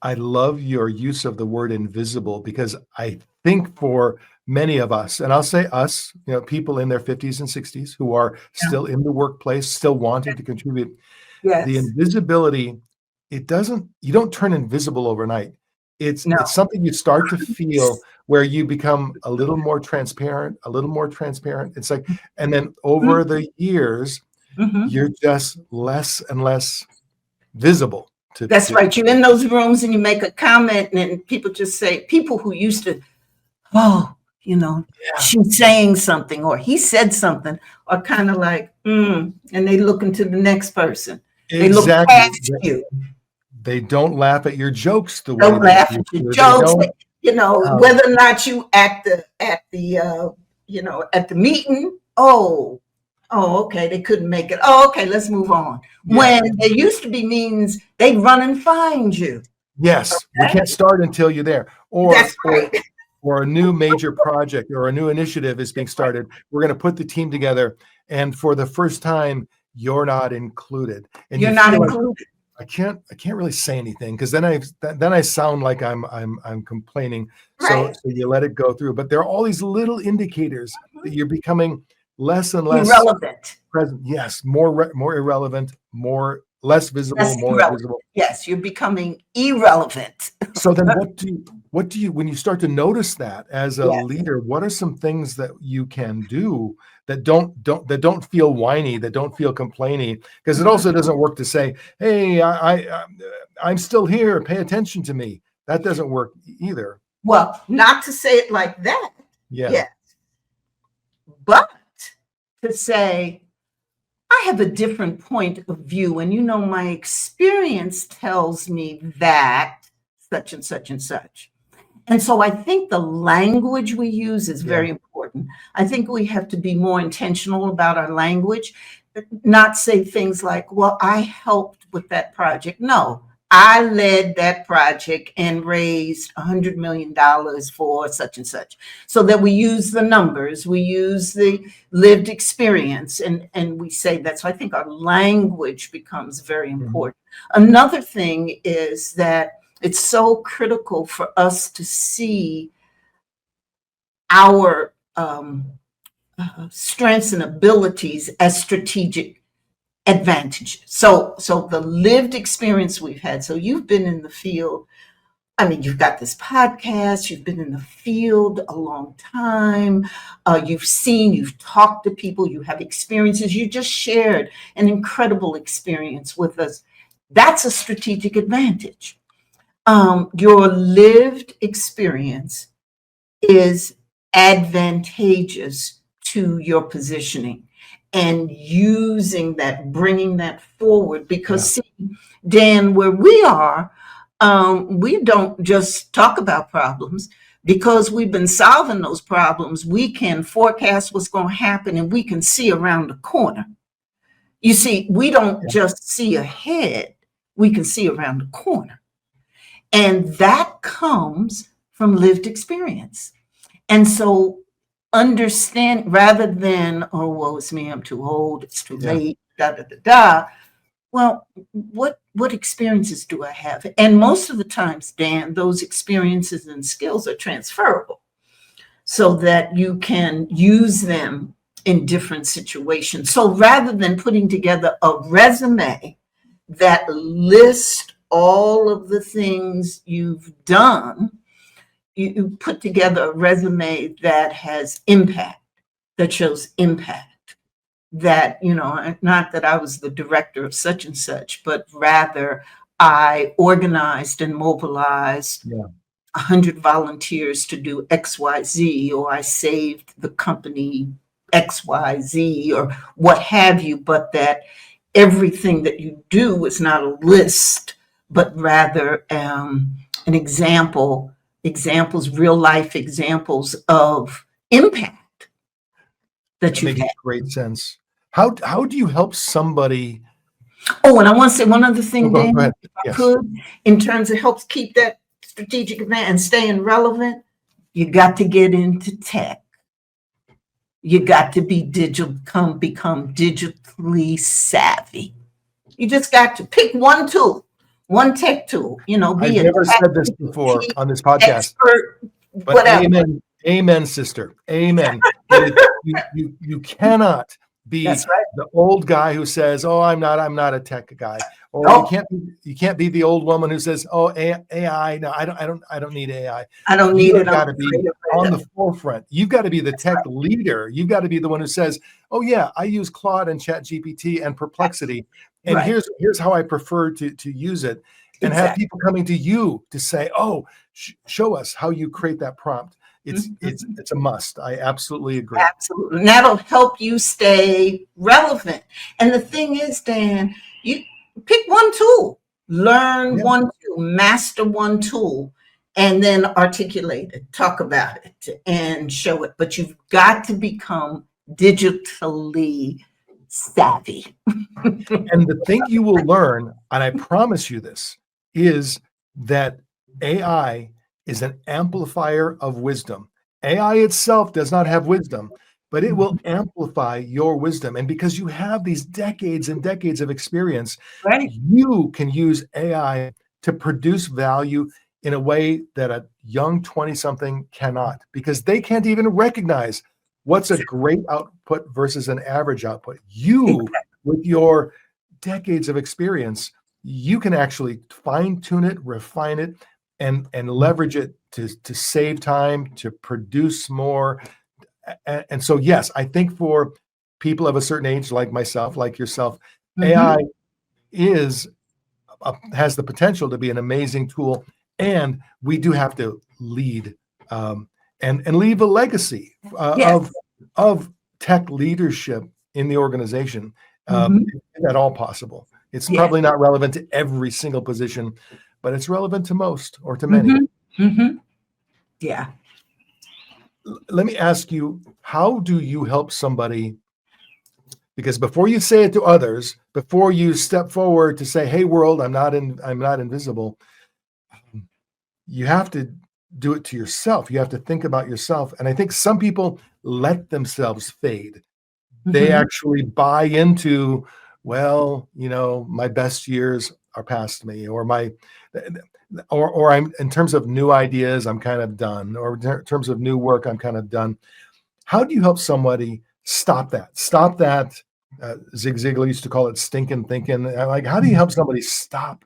B: I love your use of the word invisible, because I think for many of us, and I'll say us, people in their 50s and 60s who are still in the workplace, still wanting to contribute, the invisibility, you don't turn invisible overnight. It's something you start to feel, where you become a little more transparent. It's like, and then over the years, you're just less and less visible.
A: That's right. You're in those rooms and you make a comment, and people just say, people who used to, she's saying something, or he said something, are kind of like, and they look into the next person. They look past you.
B: They don't laugh at your jokes the way
A: don't laugh at your jokes. Whether or not you at the meeting, Oh, okay, they couldn't make it. Oh, okay, let's move on.
B: Yeah.
A: When there used to be meetings, they'd run and find you.
B: Yes, we
A: Okay?
B: can't start until you're there.
A: That's right.
B: Or a new major project or a new initiative is being started. We're going to put the team together, and for the first time, you're not included, and
A: You're
B: you
A: not
B: feel like,
A: included.
B: I can't really say anything because then I sound like I'm complaining. So
A: Right.
B: you let it go through. But there are all these little indicators that you're becoming less and less
A: Irrelevant.
B: present. Yes, more irrelevant, less visible,
A: That's
B: more
A: irrelevant.
B: invisible.
A: Yes, you're becoming irrelevant.
B: So then what do you when you start to notice that as a
A: Yes.
B: leader, what are some things that you can do that don't feel whiny, that don't feel complainy? Because it also doesn't work to say, hey, I'm still here, pay attention to me. That doesn't work either.
A: Well, not to say it like that.
B: Yeah.
A: Yes. But to say, I have a different point of view, and my experience tells me that such and such and such. And so I think the language we use is very important. I think we have to be more intentional about our language, not say things like, well, I helped with that project. No, I led that project and raised $100 million for such and such. So that we use the numbers, we use the lived experience, and we say that. So I think our language becomes very important. Another thing is that it's so critical for us to see our strengths and abilities as strategic advantages. So the lived experience we've had. So you've been in the field. I mean, you've got this podcast, you've been in the field a long time. You've talked to people, you have experiences. You just shared an incredible experience with us. That's a strategic advantage. Your lived experience is advantageous to your positioning, and using that, bringing that forward. Because see, Dan, where we are, we don't just talk about problems. Because we've been solving those problems, we can forecast what's going to happen, and we can see around the corner. You see, we don't just see ahead, we can see around the corner. And that comes from lived experience. And so understand, rather than, oh, woe is me, I'm too old, it's too late, da, da, da, da. Well, what experiences do I have? And most of the times, Dan, those experiences and skills are transferable so that you can use them in different situations. So rather than putting together a resume that lists all of the things you've done, you put together a resume that has impact, that shows impact. That, not that I was the director of such and such, but rather I organized and mobilized 100 volunteers to do XYZ, or I saved the company XYZ, or what have you, but that everything that you do is not a list, but rather an examples, real life examples of impact that you've had.
B: Makes great sense. How do you help somebody?
A: Oh, and I want to say one other thing, Dan, if I
B: Yes.
A: could, in terms of helps keep that strategic advantage and staying relevant. You got to get into tech. You got to be become digitally savvy. You just got to pick one tool, one tech tool.
B: I've never said this before on this podcast,
A: expert,
B: but
A: whatever.
B: Amen, sister. Amen. You cannot be the old guy who says, "Oh, I'm not a tech guy," or you can't be the old woman who says, "Oh, AI. No, I don't need AI.
A: I don't need it."
B: You've got to be on the forefront. You've got to be the tech leader. You've got to be the one who says, "Oh yeah, I use Claude and ChatGPT and Perplexity, and here's how I prefer to use it," and have people coming to you to say, "Oh, show us how you create that prompt." It's a must. I absolutely agree.
A: Absolutely. And that'll help you stay relevant. And the thing is, Dan, you pick one tool, learn one tool, master one tool, and then articulate it, talk about it, and show it. But you've got to become digitally savvy.
B: And the thing you will learn, and I promise you this, is that AI is an amplifier of wisdom. AI itself does not have wisdom, but it will amplify your wisdom. And because you have these decades and decades of experience,
A: Right.
B: you can use AI to produce value in a way that a young 20-something cannot, because they can't even recognize what's a great output versus an average output. You, with your decades of experience, you can actually fine-tune it, refine it, and leverage it to save time, to produce more. And so, yes, I think for people of a certain age, like myself, like yourself, AI has the potential to be an amazing tool, and we do have to lead and leave a legacy of tech leadership in the organization, if at all possible. It's probably not relevant to every single position, but it's relevant to most, or to many.
A: Yeah.
B: Let me ask you, how do you help somebody? Because before you say it to others, before you step forward to say, "Hey, world, I'm not invisible," you have to do it to yourself. You have to think about yourself. And I think some people let themselves fade. They actually buy into, well, my best years are past me, or I'm, in terms of new ideas, I'm kind of done, or in terms of new work, I'm kind of done. How do you help somebody stop that? Zig Ziglar used to call it stinking thinking. Like, how do you help somebody stop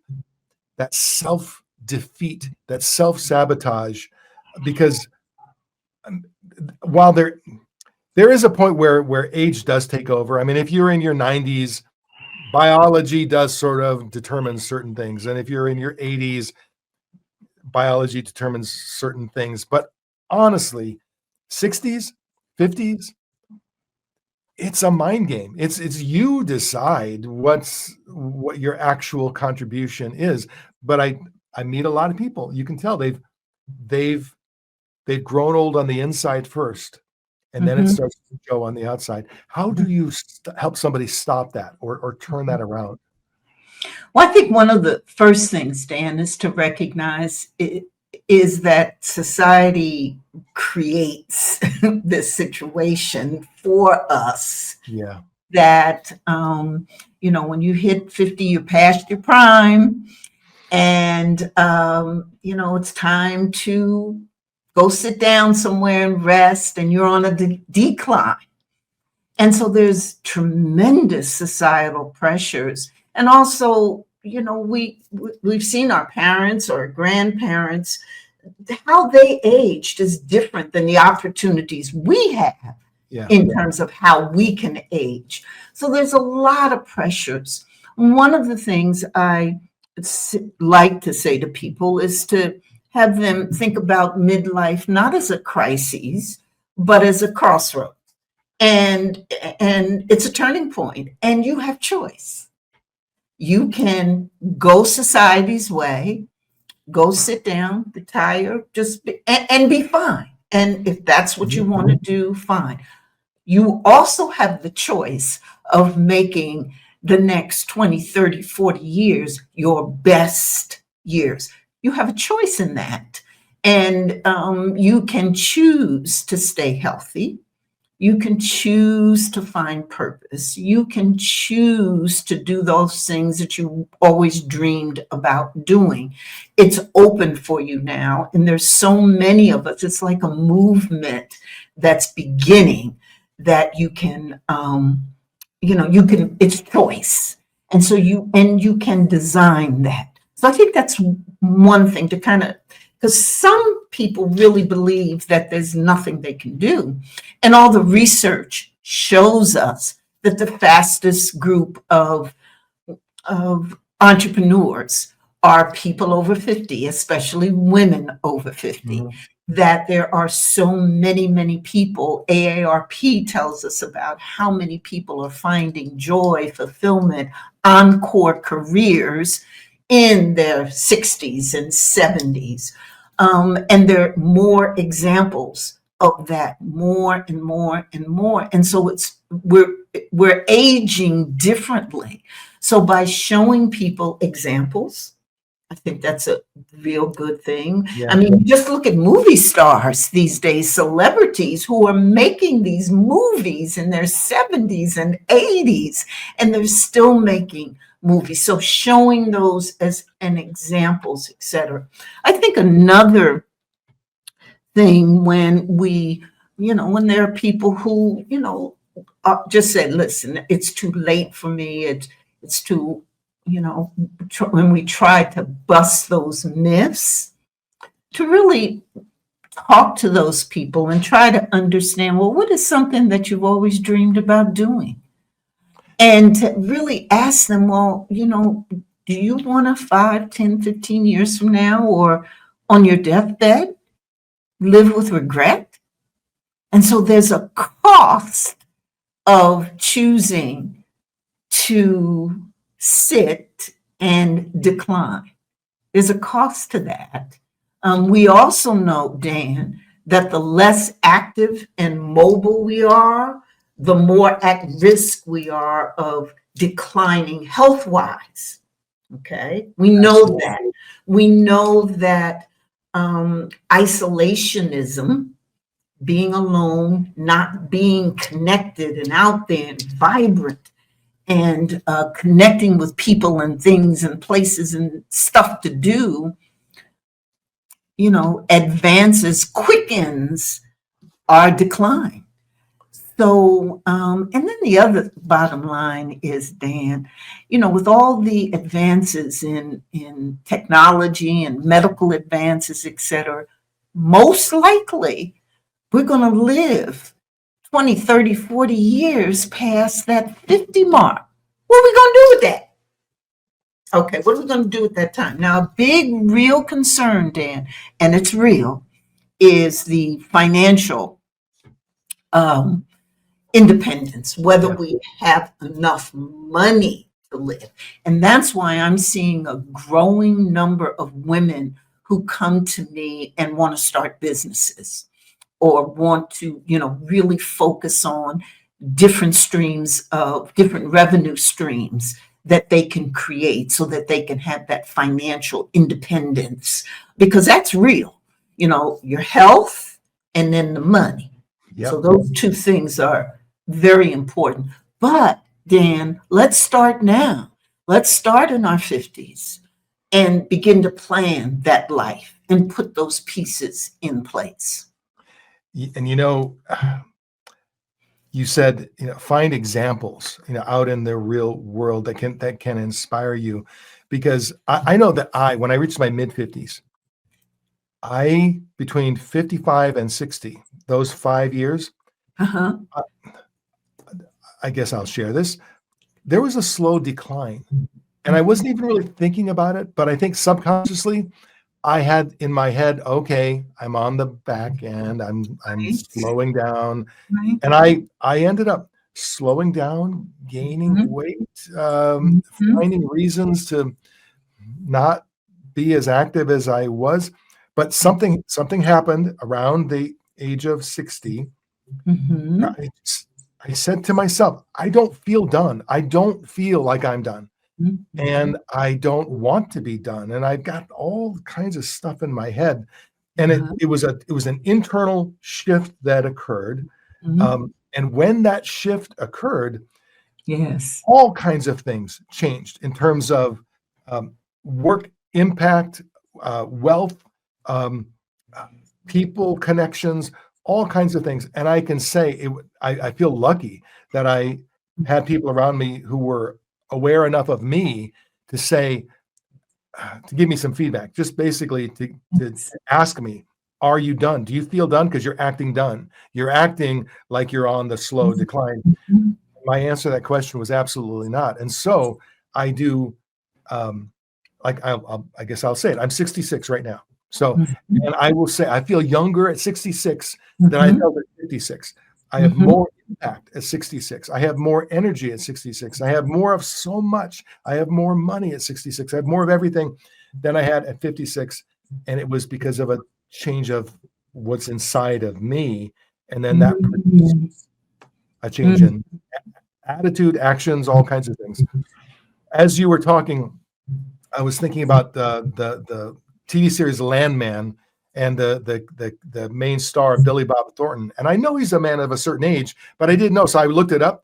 B: that self-defeat, that self-sabotage? Because while there is a point where age does take over. I mean, if you're in your 90s, biology does sort of determine certain things. And if you're in your 80s, biology determines certain things. But honestly, 60s, 50s, it's a mind game. It's you decide what your actual contribution is. But I meet a lot of people. You can tell they've grown old on the inside first, and then it starts to show on the outside. How do you help somebody stop that or turn that around?
A: Well, I think one of the first things, Dan, is to recognize is that society creates this situation for us.
B: Yeah.
A: That, when you hit 50, you're past your prime, and, it's time to go sit down somewhere and rest, and you're on a decline. And so there's tremendous societal pressures. And also, we've seen our parents or grandparents, how they aged is different than the opportunities we have in terms of how we can age. So there's a lot of pressures. One of the things I like to say to people is to have them think about midlife not as a crisis, but as a crossroad. And it's a turning point, and you have choice. You can go society's way, go sit down, retire, and be fine. And if that's what you want to do, fine. You also have the choice of making the next 20, 30, 40 years your best years. You have a choice in that. And you can choose to stay healthy. You can choose to find purpose. You can choose to do those things that you always dreamed about doing. It's open for you now. And there's so many of us. It's like a movement that's beginning that you can, it's choice. And so you can design that. So I think that's one thing to kind of, because some people really believe that there's nothing they can do. And all the research shows us that the fastest group of entrepreneurs are people over 50, especially women over 50, that there are so many, many people. AARP tells us about how many people are finding joy, fulfillment, encore careers in their 60s and 70s. And there are more examples of that, more and more and more. And so we're aging differently. So by showing people examples, I think that's a real good thing.
B: Yeah.
A: I mean, just look at movie stars these days, celebrities who are making these movies in their 70s and 80s, and they're still making movies. So showing those as an examples, etc. I think another thing when when there are people who, just say, listen, it's too late for me. It's too, when we try to bust those myths, to really talk to those people and try to understand, well, what is something that you've always dreamed about doing? And to really ask them, well, do you want to 5, 10, 15 years from now, or on your deathbed, live with regret? And so there's a cost of choosing to sit and decline. There's a cost to that. We also know, Dan, that the less active and mobile we are, the more at risk we are of declining health-wise. Okay, we know that. We know that isolationism, being alone, not being connected and out there and vibrant, and connecting with people and things and places and stuff to do, advances, quickens our decline. So, and then the other bottom line is, Dan, with all the advances in technology and medical advances, et cetera, most likely we're going to live 20, 30, 40 years past that 50 mark. What are we going to do with that? Okay, what are we going to do at that time? Now, a big, real concern, Dan, and it's real, is the financial independence, whether we have enough money to live. And that's why I'm seeing a growing number of women who come to me and want to start businesses, or want to, really focus on different revenue streams that they can create so that they can have that financial independence, because that's real, your health and then the money. Yep. So those two things are very important. But Dan, let's start now. Let's start in our 50s and begin to plan that life and put those pieces in place.
B: And you said, find examples, out in the real world that can inspire you, because I know that when I reached my mid 50s, between 55 and 60, those 5 years, I guess I'll share this. There was a slow decline, and I wasn't even really thinking about it, but I think subconsciously I had in my head, okay, I'm on the back end. I'm slowing down. Right. And I ended up slowing down, gaining weight, finding reasons to not be as active as I was. But something happened around the age of 60. I said to myself, I don't feel done. I don't feel like I'm done. And I don't want to be done. And I've got all kinds of stuff in my head. And it was an internal shift that occurred. And when that shift occurred, all kinds of things changed in terms of work impact, wealth, people connections, all kinds of things. And I can say I feel lucky that I had people around me who were aware enough of me to say, to give me some feedback, just basically to ask me, are you done? Do you feel done? Because you're acting done. You're acting like you're on the slow decline. My answer to that question was absolutely not. And so I do, I guess I'll say it. I'm 66 right now. So, and I will say, I feel younger at 66 than I felt at 56. I have more impact at 66. I have more energy at 66. I have more of so much. I have more money at 66. I have more of everything than I had at 56. And it was because of a change of what's inside of me. And then that produced a change in attitude, actions, all kinds of things. As you were talking, I was thinking about the TV series Landman and the main star, Billy Bob Thornton. And I know he's a man of a certain age, but I didn't know. So I looked it up.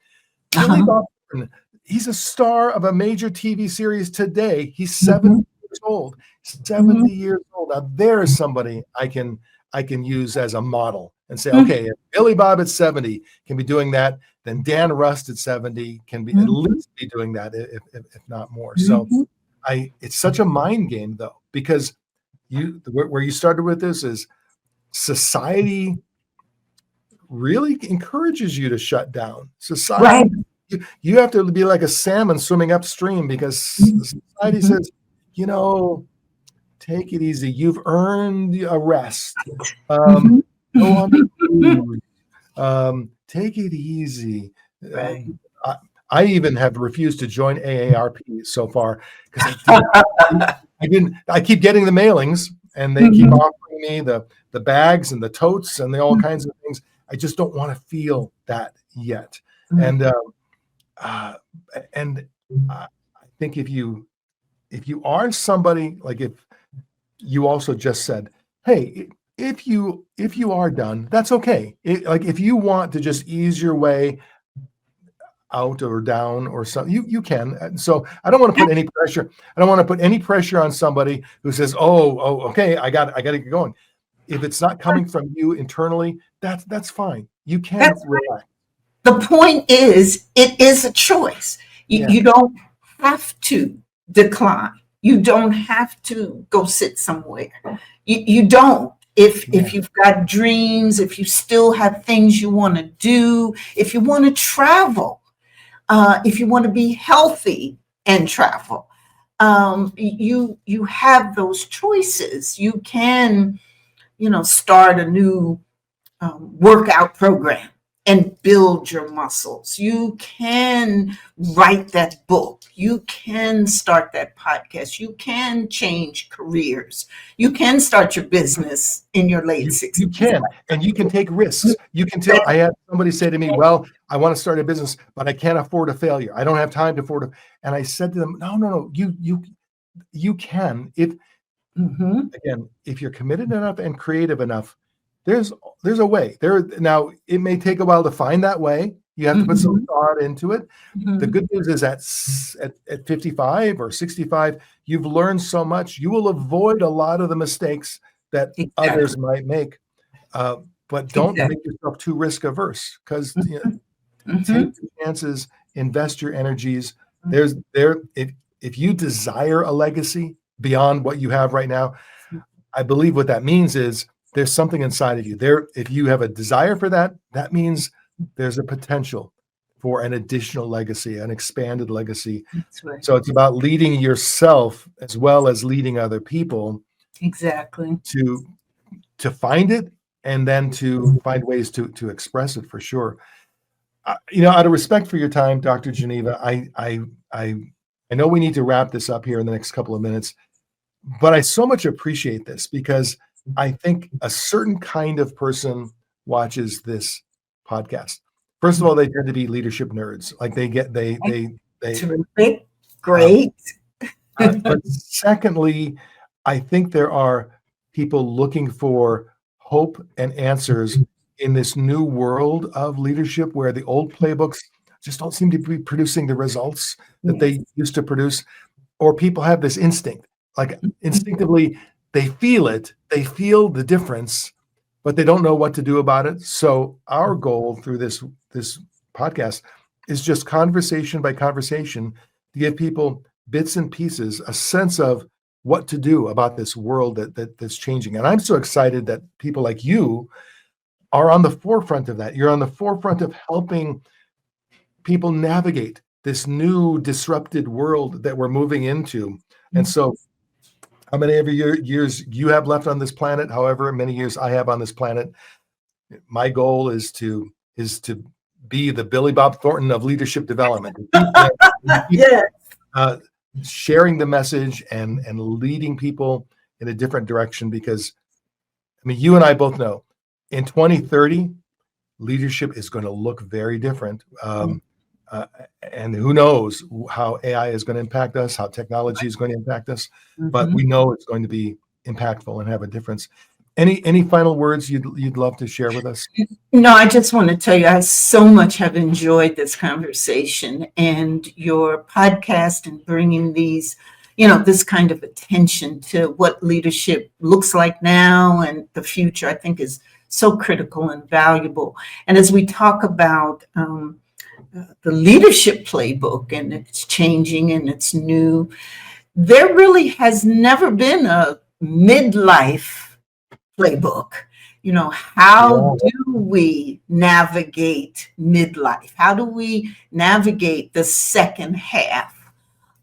B: Billy Bob Thornton, he's a star of a major TV series today. He's 70 years old. 70 years old. Now there is somebody I can use as a model and say, okay, if Billy Bob at 70 can be doing that, then Dan Rust at 70 can be at least be doing that, if not more. So it's such a mind game though, because where you started with this is society really encourages you to shut down. Society, you have to be like a salmon swimming upstream, because society says, take it easy. You've earned a rest. Go on the cruise. Take it easy. I even have refused to join AARP so far because I keep getting the mailings, and they keep offering me the bags and the totes and all kinds of things. I just don't want to feel that yet. And I think if you aren't somebody, like if you also just said, hey, if you are done, that's okay. Like if you want to just ease your way out or down or something, you can. And so I don't want to put any pressure. I don't want to put any pressure on somebody who says, okay, I got to get going. If it's not coming from you internally, that's fine. You can relax.
A: The point is, it is a choice. You don't have to decline. You don't have to go sit somewhere. You don't. If you've got dreams, if you still have things you want to do, if you want to travel, if you want to be healthy and travel, you have those choices. You can, start a new workout program and build your muscles. You can write that book. You can start that podcast. You can change careers. You can start your business in your late 60s.
B: You can, and you can take risks. You can tell. I had somebody say to me, well, I want to start a business, but I can't afford a failure. I don't have time to afford it. And I said to them, no, you can. Again, if you're committed enough and creative enough, there's a way there. Now it may take a while to find that way. You have to put some thought into it. The good news is at 55 or 65, you've learned so much. You will avoid a lot of the mistakes that others might make. But don't make yourself too risk averse, because take chances, invest your energies. If you desire a legacy beyond what you have right now, I believe what that means is there's something inside of you there. If you have a desire for that, that means there's a potential for an additional legacy, an expanded legacy.
A: That's right.
B: So it's about leading yourself as well as leading other people.
A: Exactly.
B: To find it, and then to find ways to express it, for sure. Out of respect for your time, Dr. Geneva, I know we need to wrap this up here in the next couple of minutes, but I so much appreciate this, because I think a certain kind of person watches this podcast. First of all, they tend to be leadership nerds. Like they
A: terrific, great.
B: But secondly, I think there are people looking for hope and answers in this new world of leadership, where the old playbooks just don't seem to be producing the results that they used to produce. Or people have this instinct, like instinctively they feel it, they feel the difference, but they don't know what to do about it. So our goal through this podcast is just conversation by conversation to give people bits and pieces, a sense of what to do about this world that's changing. And I'm so excited that people like you are on the forefront of that. You're on the forefront of helping people navigate this new disrupted world that we're moving into. And so how many years you have left on this planet, however many years I have on this planet, my goal is to be the Billy Bob Thornton of leadership development. Sharing the message and leading people in a different direction, because you and I both know in 2030, leadership is going to look very different. And who knows how AI is going to impact us, how technology is going to impact us, but
A: Mhm.
B: we know it's going to be impactful and have a difference. Any final words you'd love to share with us?
A: No, I just want to tell you, I so much have enjoyed this conversation and your podcast and bringing these, this kind of attention to what leadership looks like now and the future, I think is so critical and valuable. And as we talk about the leadership playbook and it's changing and it's new, there really has never been a midlife playbook. How
B: Yeah.
A: do we navigate midlife? How do we navigate the second half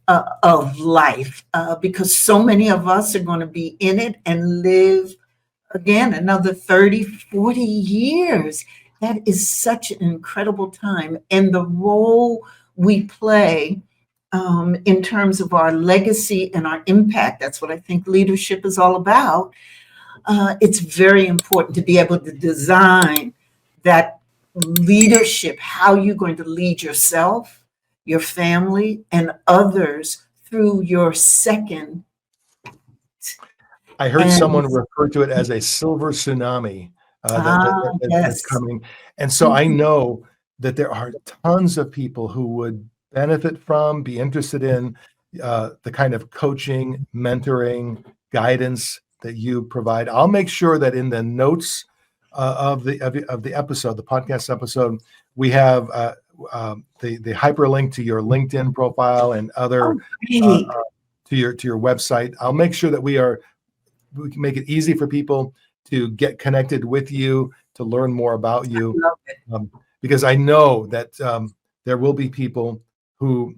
A: of life? Because so many of us are going to be in it and live again another 30, 40 years. That is such an incredible time. And the role we play in terms of our legacy and our impact, that's what I think leadership is all about. It's very important to be able to design that leadership, how you're going to lead yourself, your family, and others through your second.
B: I heard
A: And
B: someone refer to it as a silver tsunami that's
A: yes.
B: coming. And so I know that there are tons of people who would benefit from, be interested in the kind of coaching, mentoring, guidance that you provide. I'll make sure that in the notes of the episode, the podcast episode, we have the hyperlink to your LinkedIn profile and other
A: Great.
B: to your website. I'll make sure that we can make it easy for people to get connected with you, to learn more about you,
A: Love it.
B: because I know that there will be people who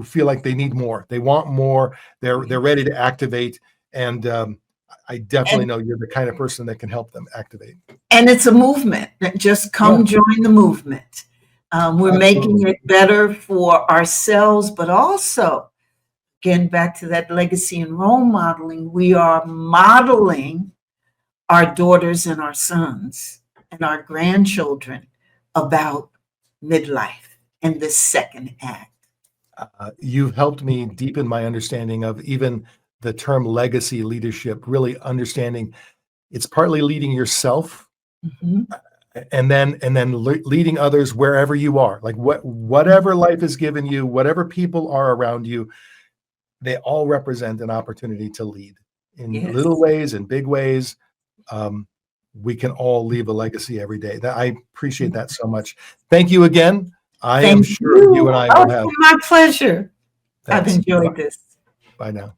B: feel like they need more, they want more, they're ready to activate, and I definitely know you're the kind of person that can help them activate.
A: And it's a movement. Just come join the movement. We're making
B: Absolutely.
A: it better for ourselves, but also, again, back to that legacy and role modeling, we are modeling our daughters and our sons and our grandchildren about midlife and the second act.
B: You've helped me deepen my understanding of even the term legacy leadership, really understanding it's partly leading yourself
A: Mhm.
B: and then leading others wherever you are, like whatever life has given you, whatever people are around you, they all represent an opportunity to lead in little
A: Yes.
B: ways and big ways. We can all leave a legacy every day. I appreciate that so much. Thank you again. I am
A: Thank
B: sure you
A: you.
B: and I
A: Oh,
B: will
A: it's
B: have
A: been my pleasure. I've
B: that's
A: enjoyed this.
B: bye now.